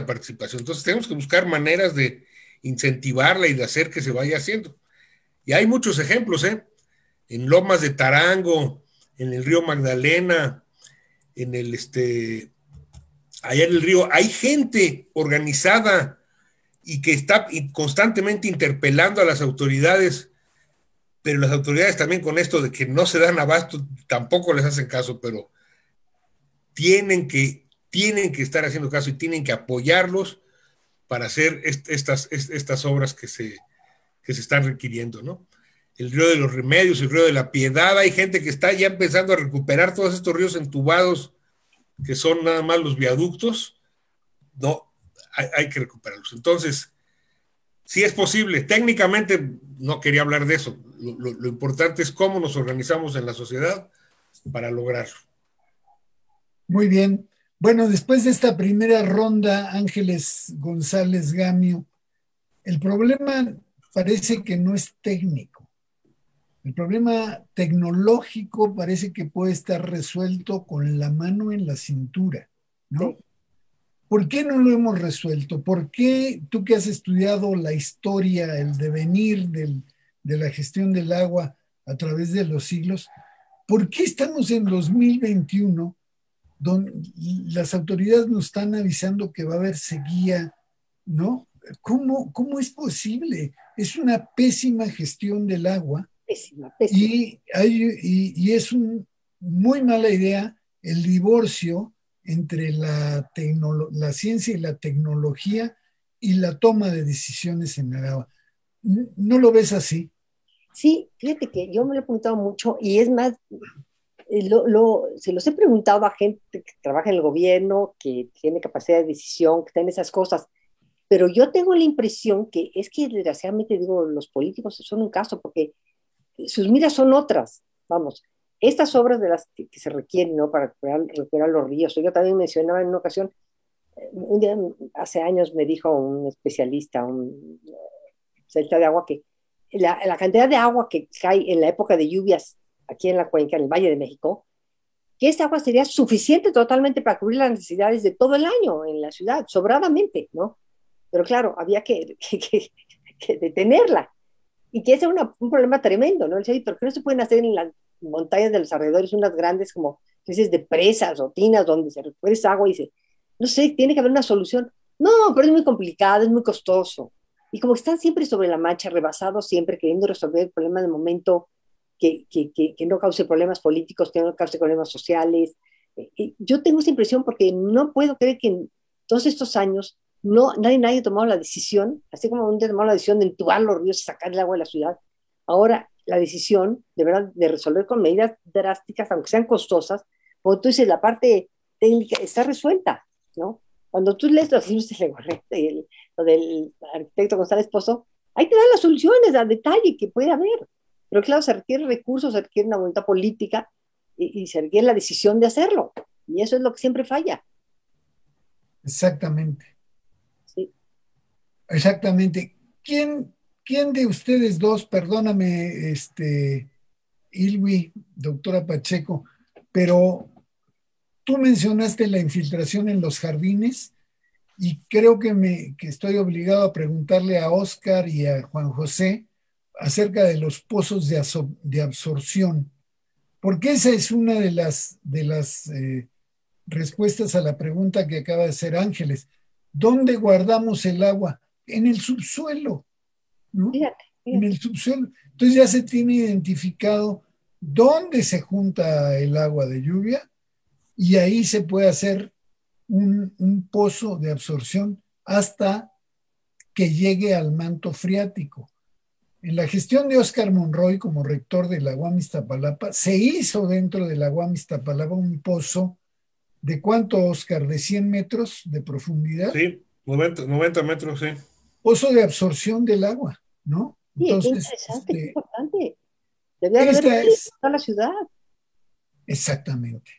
participación. Entonces tenemos que buscar maneras de incentivarla y de hacer que se vaya haciendo. Y hay muchos ejemplos, ¿eh? En Lomas de Tarango, en el río Magdalena, allá en el río, hay gente organizada y que está constantemente interpelando a las autoridades, pero las autoridades también con esto de que no se dan abasto, tampoco les hacen caso, pero tienen que estar haciendo caso y tienen que apoyarlos para hacer estas obras que se están requiriendo, ¿no? El río de los Remedios, el río de la Piedad, hay gente que está ya empezando a recuperar todos estos ríos entubados, que son nada más los viaductos. No, hay que recuperarlos. Entonces, sí es posible. Técnicamente no quería hablar de eso. Lo importante es cómo nos organizamos en la sociedad para lograrlo. Muy bien. Bueno, después de esta primera ronda, Ángeles González Gamio, el problema parece que no es técnico. El problema tecnológico parece que puede estar resuelto con la mano en la cintura, ¿no? Sí. ¿Por qué no lo hemos resuelto? ¿Por qué tú que has estudiado la historia, el devenir de la gestión del agua a través de los siglos, por qué estamos en 2021 donde las autoridades nos están avisando que va a haber sequía, ¿no? ¿Cómo es posible? Es una pésima gestión del agua. Pésima. Y es muy mala idea el divorcio entre la ciencia y la tecnología y la toma de decisiones en el agua. ¿No lo ves así? Sí, fíjate que yo me lo he preguntado mucho y es más, se los he preguntado a gente que trabaja en el gobierno, que tiene capacidad de decisión, que tiene esas cosas, pero yo tengo la impresión que es que desgraciadamente digo, los políticos son un caso porque sus miras son otras, vamos, estas obras de las que se requieren, ¿no? Para recuperar los ríos. Yo también mencionaba en una ocasión, un día, hace años me dijo un especialista, un celta de agua, que la cantidad de agua que cae en la época de lluvias aquí en la cuenca, en el Valle de México, que esta agua sería suficiente totalmente para cubrir las necesidades de todo el año en la ciudad, sobradamente, ¿no? Pero claro, había que detenerla. Y que ese es un problema tremendo, ¿no? ¿Por qué no se pueden hacer en las montañas de los alrededores unas grandes como especies de presas o tinas donde se recupere esa agua y no sé, tiene que haber una solución? No, pero es muy complicado, es muy costoso. Y como están siempre sobre la marcha, rebasados siempre, queriendo resolver el problema del momento que no cause problemas políticos, que no cause problemas sociales. Yo tengo esa impresión porque no puedo creer que en todos estos años nadie ha tomado la decisión, así como un día tomado la decisión de entubar los ríos y sacar el agua de la ciudad. Ahora, la decisión, de verdad, de resolver con medidas drásticas, aunque sean costosas, como tú dices, la parte técnica está resuelta, ¿no? Cuando tú lees los libros lo del arquitecto González Pozo, ahí te dan las soluciones al detalle que puede haber. Pero claro, se requiere recursos, se requiere una voluntad política y se requiere la decisión de hacerlo. Y eso es lo que siempre falla. Exactamente. Sí. Exactamente. ¿Quién de ustedes dos, perdóname, Ilwi, doctora Pacheco, pero tú mencionaste la infiltración en los jardines y creo que estoy obligado a preguntarle a Óscar y a Juan José acerca de los pozos de absorción, porque esa es una de las respuestas a la pregunta que acaba de hacer Ángeles. ¿Dónde guardamos el agua? En el subsuelo, ¿no? Fíjate. En el subsuelo. Entonces ya se tiene identificado dónde se junta el agua de lluvia y ahí se puede hacer un pozo de absorción hasta que llegue al manto freático. En la gestión de Óscar Monroy como rector de la UAM Iztapalapa, se hizo dentro de la UAM Iztapalapa un pozo de ¿cuánto, Óscar? ¿De 100 metros de profundidad? Sí, 90 metros, sí. Pozo de absorción del agua, ¿no? Sí, qué Entonces, interesante, qué importante. Debe haber esta es, toda la ciudad. exactamente.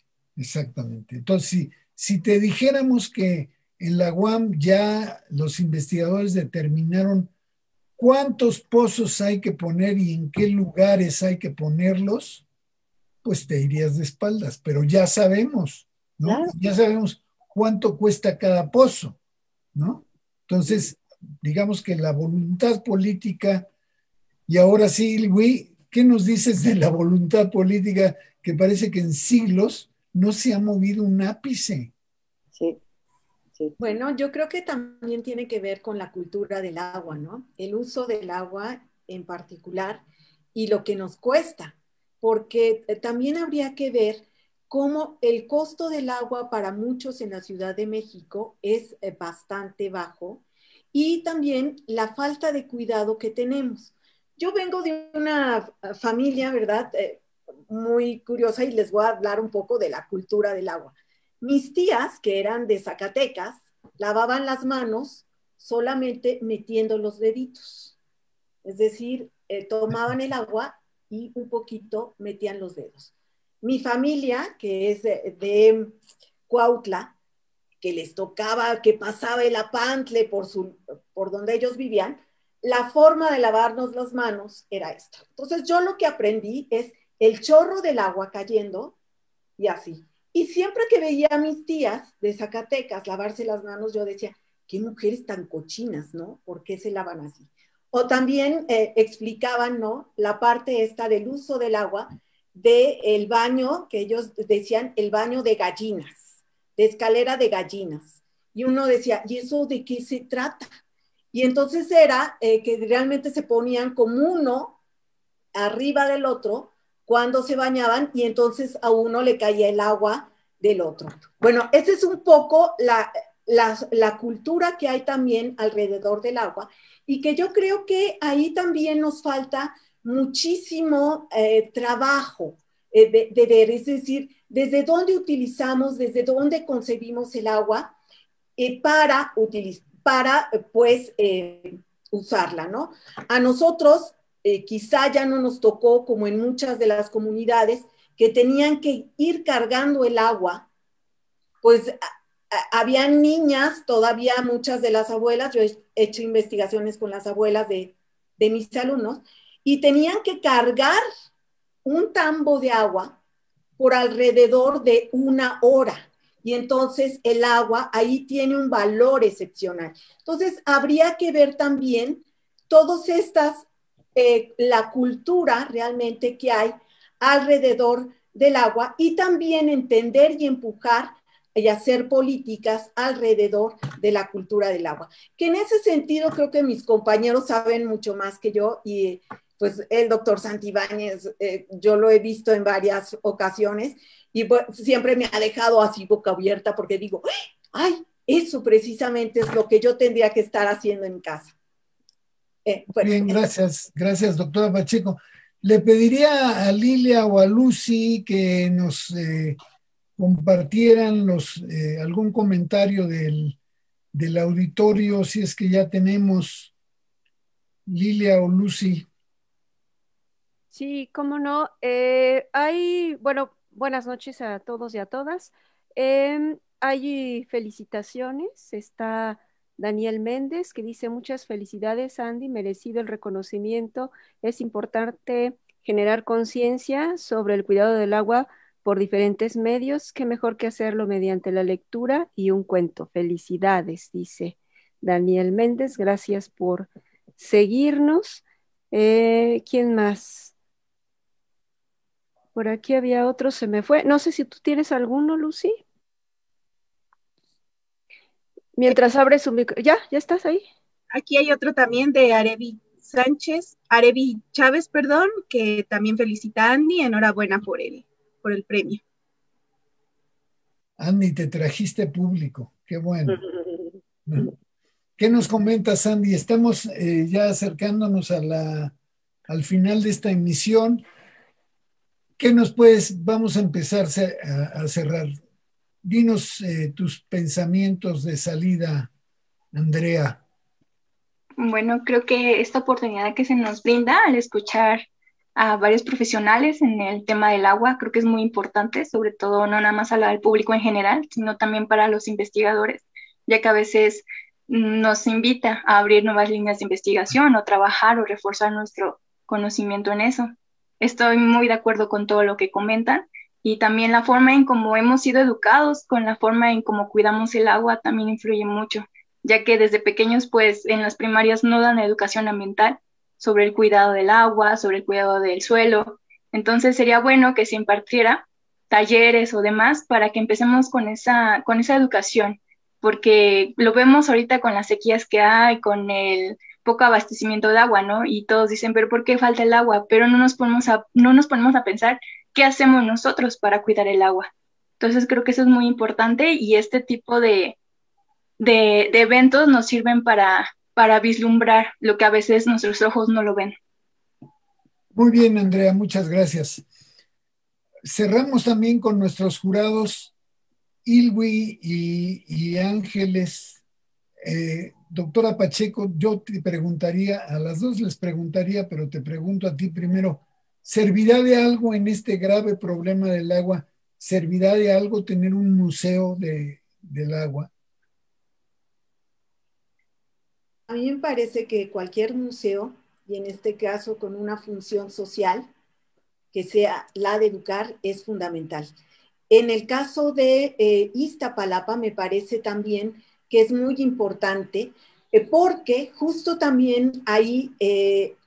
Entonces, Si te dijéramos que en la UAM ya los investigadores determinaron cuántos pozos hay que poner y en qué lugares hay que ponerlos, pues te irías de espaldas, pero ya sabemos, ¿no? Claro. Ya sabemos cuánto cuesta cada pozo, ¿no? Entonces, digamos que la voluntad política, y ahora sí, Luis, ¿qué nos dices de la voluntad política que parece que en siglos no se ha movido un ápice? Sí, sí. Bueno, yo creo que también tiene que ver con la cultura del agua, ¿no? El uso del agua en particular y lo que nos cuesta, porque también habría que ver cómo el costo del agua para muchos en la Ciudad de México es bastante bajo y también la falta de cuidado que tenemos. Yo vengo de una familia, ¿verdad? Muy curiosa y les voy a hablar un poco de la cultura del agua. Mis tías, que eran de Zacatecas, lavaban las manos solamente metiendo los deditos. Es decir, tomaban el agua y un poquito metían los dedos. Mi familia, que es de Cuautla, que les tocaba, que pasaba el Apantle por donde ellos vivían, la forma de lavarnos las manos era esto. Entonces yo lo que aprendí es el chorro del agua cayendo y así. Y siempre que veía a mis tías de Zacatecas lavarse las manos, yo decía, qué mujeres tan cochinas, ¿no? ¿Por qué se lavan así? O también explicaban, ¿no? La parte esta del uso del agua, del baño, que ellos decían el baño de gallinas, de escalera de gallinas. Y uno decía, ¿y eso de qué se trata? Y entonces era que realmente se ponían como uno arriba del otro cuando se bañaban y entonces a uno le caía el agua del otro. Bueno, esa es un poco la cultura que hay también alrededor del agua y que yo creo que ahí también nos falta muchísimo trabajo de ver, es decir, desde dónde utilizamos, desde dónde concebimos el agua para pues usarla, ¿no? A nosotros quizá ya no nos tocó, como en muchas de las comunidades, que tenían que ir cargando el agua, pues habían niñas, todavía muchas de las abuelas, yo he hecho investigaciones con las abuelas de mis alumnos, y tenían que cargar un tambo de agua por alrededor de 1 hora. Y entonces el agua ahí tiene un valor excepcional. Entonces habría que ver también todas estas la cultura realmente que hay alrededor del agua y también entender y empujar y hacer políticas alrededor de la cultura del agua. Que en ese sentido creo que mis compañeros saben mucho más que yo y pues el doctor Santibáñez, yo lo he visto en varias ocasiones y pues, siempre me ha dejado así boca abierta porque digo, ay, eso precisamente es lo que yo tendría que estar haciendo en casa. Bueno. Bien, gracias, doctora Pacheco. Le pediría a Lilia o a Lucy que nos compartieran algún comentario del auditorio, si es que ya tenemos Lilia o Lucy. Sí, cómo no. Bueno, buenas noches a todos y a todas. Hay felicitaciones. Está Daniel Méndez que dice muchas felicidades, Andy, merecido el reconocimiento. Es importante generar conciencia sobre el cuidado del agua por diferentes medios. Qué mejor que hacerlo mediante la lectura y un cuento. Felicidades, dice Daniel Méndez. Gracias por seguirnos. ¿Quién más? Por aquí había otro, se me fue. No sé si tú tienes alguno, Lucy. Mientras abre su micro. ¿Ya estás ahí? Aquí hay otro también de Arevi Chávez, perdón, que también felicita a Andy. Enhorabuena por el premio. Andy, te trajiste público. Qué bueno. ¿Qué nos comentas, Andy? Estamos ya acercándonos al final de esta emisión. ¿Qué nos puedes? Vamos a empezar a cerrar. Dinos tus pensamientos de salida, Andrea. Bueno, creo que esta oportunidad que se nos brinda al escuchar a varios profesionales en el tema del agua. Creo que es muy importante, sobre todo no nada más al público en general, sino también para los investigadores, ya que a veces nos invita a abrir nuevas líneas de investigación o trabajar o reforzar nuestro conocimiento en eso. Estoy muy de acuerdo con todo lo que comentan, y también la forma en cómo hemos sido educados, con la forma en cómo cuidamos el agua también influye mucho, ya que desde pequeños pues en las primarias no dan educación ambiental sobre el cuidado del agua, sobre el cuidado del suelo. Entonces sería bueno que se impartiera talleres o demás para que empecemos con esa educación, porque lo vemos ahorita con las sequías que hay, con el poco abastecimiento de agua, ¿no? Y todos dicen, pero ¿por qué falta el agua? Pero no nos ponemos a pensar qué hacemos nosotros para cuidar el agua. Entonces creo que eso es muy importante, y este tipo de eventos nos sirven para vislumbrar lo que a veces nuestros ojos no lo ven. Muy bien, Andrea, muchas gracias. Cerramos también con nuestros jurados, Ilwi y Ángeles. Doctora Pacheco, yo te preguntaría, a las dos les preguntaría, pero te pregunto a ti primero, ¿servirá de algo en este grave problema del agua? ¿Servirá de algo tener un museo del agua? A mí me parece que cualquier museo, y en este caso con una función social, que sea la de educar, es fundamental. En el caso de Iztapalapa, me parece también que es muy importante, porque justo también ahí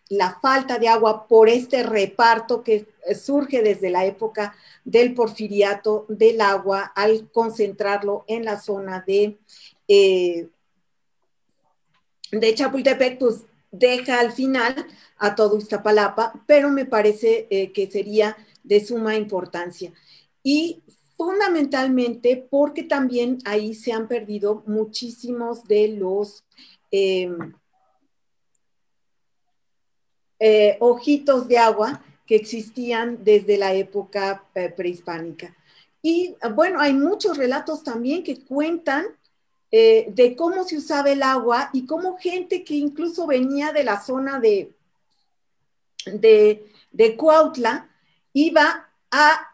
la falta de agua por este reparto que surge desde la época del porfiriato del agua, al concentrarlo en la zona de Chapultepec, pues deja al final a todo Iztapalapa, pero me parece que sería de suma importancia. Y fundamentalmente porque también ahí se han perdido muchísimos de los ojitos de agua que existían desde la época prehispánica. Y bueno, hay muchos relatos también que cuentan de cómo se usaba el agua y cómo gente que incluso venía de la zona de Cuautla iba a,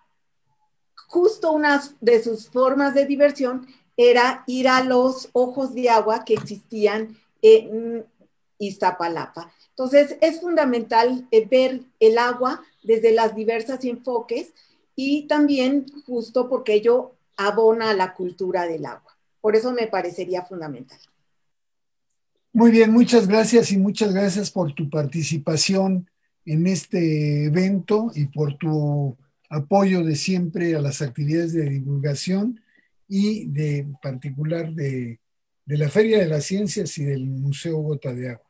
justo una de sus formas de diversión era ir a los ojos de agua que existían en Iztapalapa. Entonces es fundamental ver el agua desde las diversas enfoques, y también justo porque ello abona a la cultura del agua. Por eso me parecería fundamental. Muy bien, muchas gracias, y muchas gracias por tu participación en este evento y por tu apoyo de siempre a las actividades de divulgación, y de particular de la Feria de las Ciencias y del Museo Gota de Agua.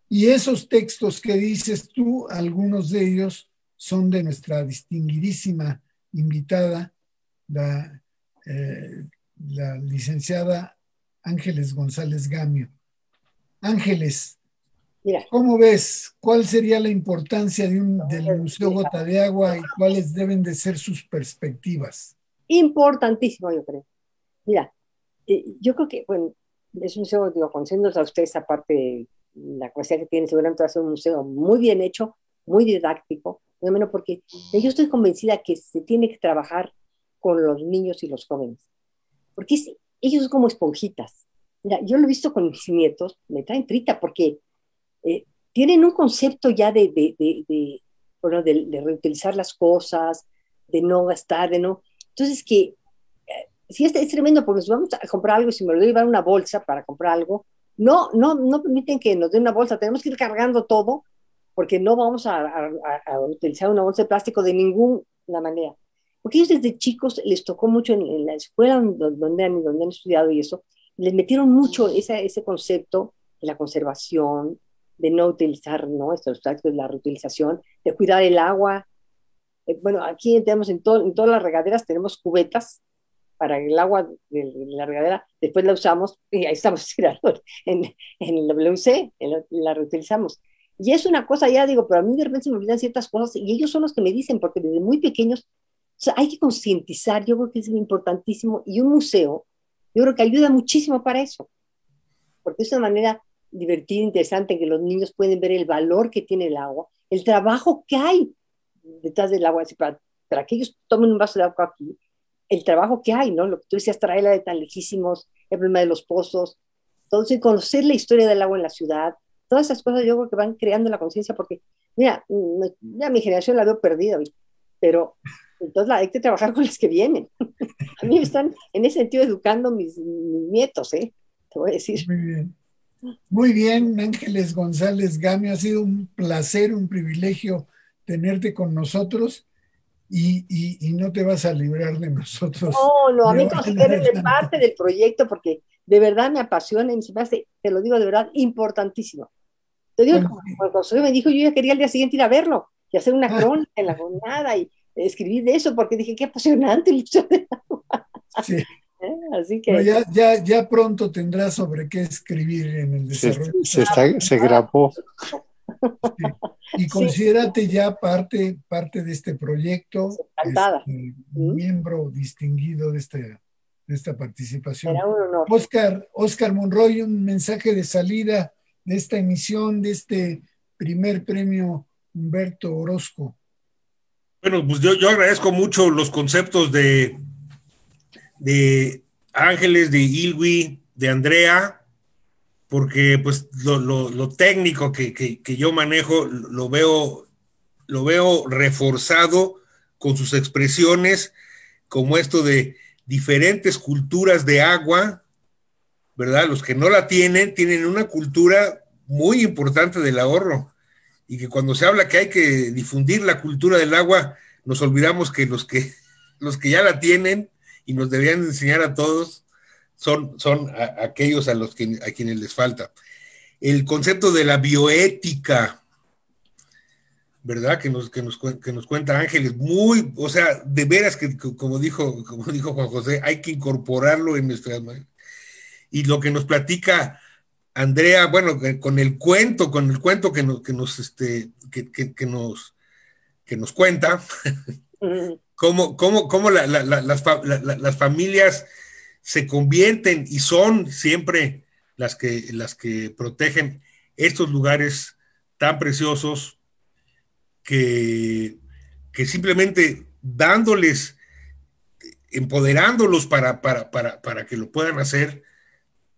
Y esos textos que dices tú, algunos de ellos son de nuestra distinguidísima invitada, la licenciada Ángeles González Gamio. Ángeles, Mira, ¿cómo ves? ¿Cuál sería la importancia del Museo Gota de Agua y cuáles deben de ser sus perspectivas? importantísimo, yo creo. Mira, yo creo que, bueno, es un museo, digo, conociéndolos a ustedes, aparte la capacidad que tiene, seguramente va a ser un museo muy bien hecho, muy didáctico, no menos porque yo estoy convencida que se tiene que trabajar con los niños y los jóvenes, porque ellos son como esponjitas. Mira, yo lo he visto con mis nietos, me traen trita, porque tienen un concepto ya bueno, de reutilizar las cosas, de no gastar, de no... Entonces que sí, es tremendo, porque si vamos a comprar algo y si me lo doy llevar una bolsa para comprar algo, no permiten que nos den una bolsa, tenemos que ir cargando todo, porque no vamos a utilizar una bolsa de plástico de ninguna manera. Porque ellos desde chicos les tocó mucho en la escuela donde han estudiado y eso, les metieron mucho ese concepto de la conservación, de no utilizar, ¿no?, estos plásticos, de la reutilización, de cuidar el agua. Bueno, aquí tenemos en todas las regaderas tenemos cubetas para el agua de la regadera, después la usamos y ahí estamos tirando en el WC, la reutilizamos. Y es una cosa, ya digo, pero a mí de repente se me olvidan ciertas cosas y ellos son los que me dicen, porque desde muy pequeños, o sea, hay que concientizar, yo creo que es importantísimo, y un museo, yo creo que ayuda muchísimo para eso, porque es una manera divertida, interesante, en que los niños pueden ver el valor que tiene el agua, el trabajo que hay detrás del agua, así, para que ellos tomen un vaso de agua aquí, el trabajo que hay, ¿no? Lo que tú decías, traerla de tan lejísimos, el problema de los pozos, entonces conocer la historia del agua en la ciudad, todas esas cosas yo creo que van creando la conciencia, porque, mira, ya mi generación la veo perdida, pero entonces hay que trabajar con los que vienen. A mí me están en ese sentido educando mis nietos, te voy a decir. Muy bien. Muy bien, Ángeles González Gamio, ha sido un placer, un privilegio tenerte con nosotros y no te vas a librar de nosotros. No, a mí considérenme parte del proyecto porque de verdad me apasiona y se me hace, te lo digo de verdad, importantísimo. Te digo, cuando José me dijo, yo ya quería al día siguiente ir a verlo y hacer una crónica en la jornada y escribir de eso porque dije, qué apasionante el Museo del Agua. Sí. Así que... Bueno, ya pronto tendrás sobre qué escribir en el desarrollo. Se grabó. Sí. Y considérate ya parte de este proyecto, miembro distinguido de esta participación. Será un honor. Oscar Monroy, un mensaje de salida de esta emisión, de este primer premio Humberto Orozco. Bueno, pues yo agradezco mucho los conceptos de Ángeles, de Ilwi, de Andrea, porque pues lo técnico que yo manejo lo veo reforzado con sus expresiones, como esto de diferentes culturas de agua, ¿verdad? Los que no la tienen una cultura muy importante del ahorro, y que cuando se habla que hay que difundir la cultura del agua, nos olvidamos que los que ya la tienen y nos deberían enseñar a todos son aquellos a quienes les falta. El concepto de la bioética, ¿verdad? Que nos cuenta Ángeles, o sea, de veras que como dijo Juan José, hay que incorporarlo en nuestras manos. Y lo que nos platica Andrea, bueno, con el cuento que nos cuenta, cómo las familias se convierten y son siempre las que protegen estos lugares tan preciosos, que simplemente empoderándolos para que lo puedan hacer,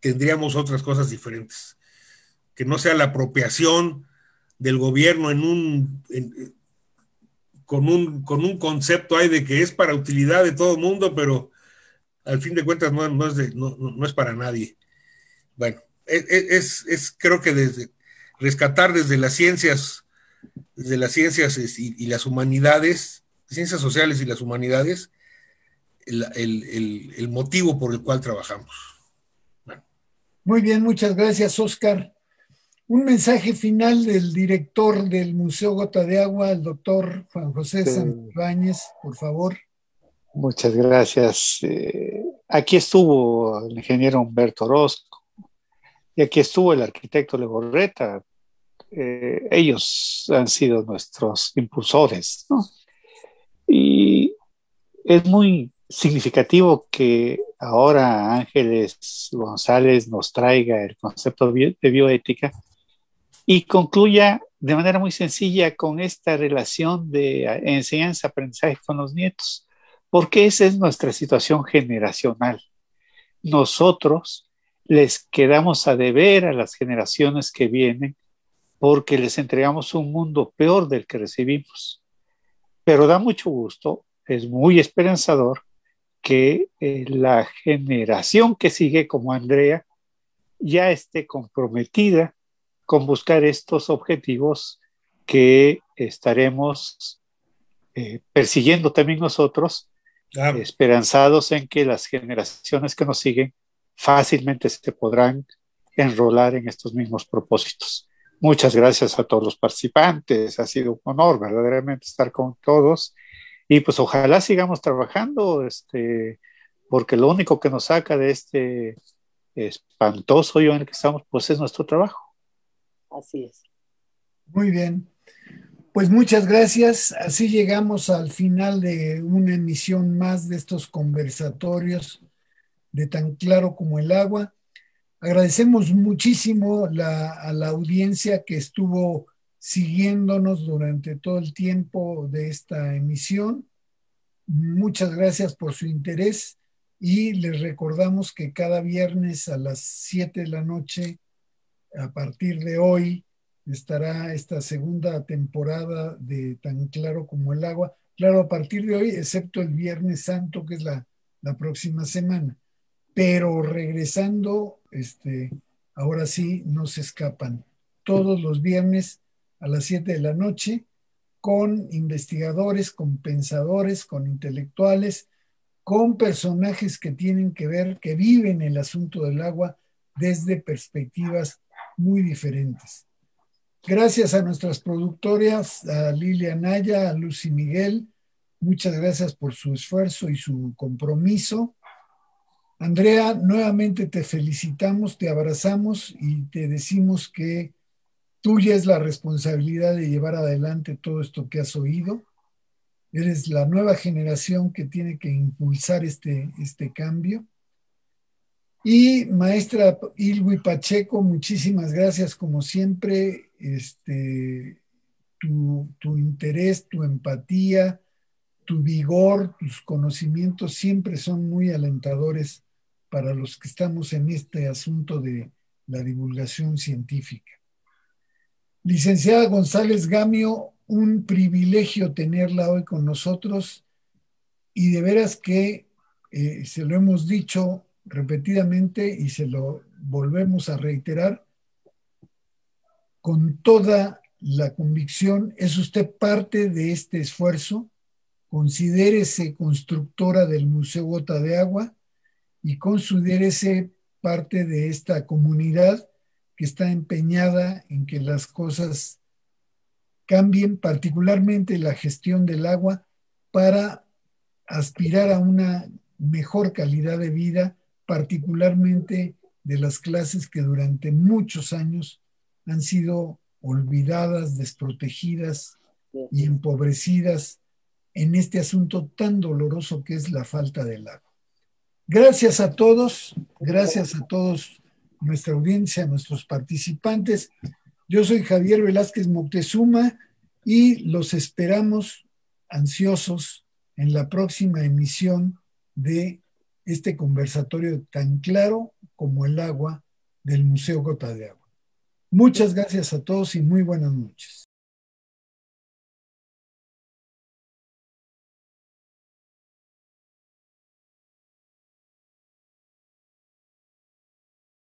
tendríamos otras cosas diferentes. Que no sea la apropiación del gobierno con un concepto ahí de que es para utilidad de todo el mundo, pero al fin de cuentas no es para nadie. Bueno, creo que rescatar desde las ciencias y las humanidades, ciencias sociales y las humanidades, el motivo por el cual trabajamos. Bueno. Muy bien, muchas gracias, Oscar. Un mensaje final del director del Museo Gota de Agua, el doctor Juan José Santibáñez, por favor. Muchas gracias. Aquí estuvo el ingeniero Humberto Orozco y aquí estuvo el arquitecto Legorreta. Ellos han sido nuestros impulsores, ¿no? Y es muy significativo que ahora Ángeles González nos traiga el concepto de bioética y concluya de manera muy sencilla con esta relación de enseñanza-aprendizaje con los nietos, porque esa es nuestra situación generacional. Nosotros les quedamos a deber a las generaciones que vienen porque les entregamos un mundo peor del que recibimos. Pero da mucho gusto, es muy esperanzador que la generación que sigue, como Andrea, ya esté comprometida con buscar estos objetivos que estaremos persiguiendo también nosotros, esperanzados en que las generaciones que nos siguen fácilmente se podrán enrolar en estos mismos propósitos. Muchas gracias a todos los participantes, ha sido un honor verdaderamente estar con todos y pues ojalá sigamos trabajando, porque lo único que nos saca de este espantoso hoyo en el que estamos pues es nuestro trabajo. Así es. Muy bien. Pues muchas gracias. Así llegamos al final de una emisión más de estos conversatorios de Tan Claro como el Agua. Agradecemos muchísimo a la audiencia que estuvo siguiéndonos durante todo el tiempo de esta emisión. Muchas gracias por su interés y les recordamos que cada viernes a las 7 de la noche, a partir de hoy, estará esta segunda temporada de Tan Claro como el Agua. Claro, a partir de hoy, excepto el Viernes Santo, que es la próxima semana. Pero regresando, ahora sí, no se escapan. Todos los viernes a las 7 de la noche, con investigadores, con pensadores, con intelectuales, con personajes que tienen que ver, que viven el asunto del agua desde perspectivas muy diferentes. Gracias a nuestras productoras, a Lilia Naya, a Lucy Miguel, muchas gracias por su esfuerzo y su compromiso. Andrea, nuevamente te felicitamos, te abrazamos y te decimos que tuya es la responsabilidad de llevar adelante todo esto que has oído. Eres la nueva generación que tiene que impulsar este cambio. Y maestra Ilwi Pacheco, muchísimas gracias como siempre. Tu interés, tu empatía, tu vigor, tus conocimientos siempre son muy alentadores para los que estamos en este asunto de la divulgación científica. Licenciada González Gamio, un privilegio tenerla hoy con nosotros y de veras que se lo hemos dicho repetidamente y se lo volvemos a reiterar con toda la convicción, es usted parte de este esfuerzo, considérese constructora del Museo Gota de Agua y considérese parte de esta comunidad que está empeñada en que las cosas cambien, particularmente la gestión del agua, para aspirar a una mejor calidad de vida, particularmente de las clases que durante muchos años han sido olvidadas, desprotegidas y empobrecidas en este asunto tan doloroso que es la falta del agua. Gracias a todos, nuestra audiencia, nuestros participantes. Yo soy Javier Velázquez Moctezuma y los esperamos ansiosos en la próxima emisión de este conversatorio tan claro como el agua del Museo Gota de Agua. Muchas gracias a todos y muy buenas noches.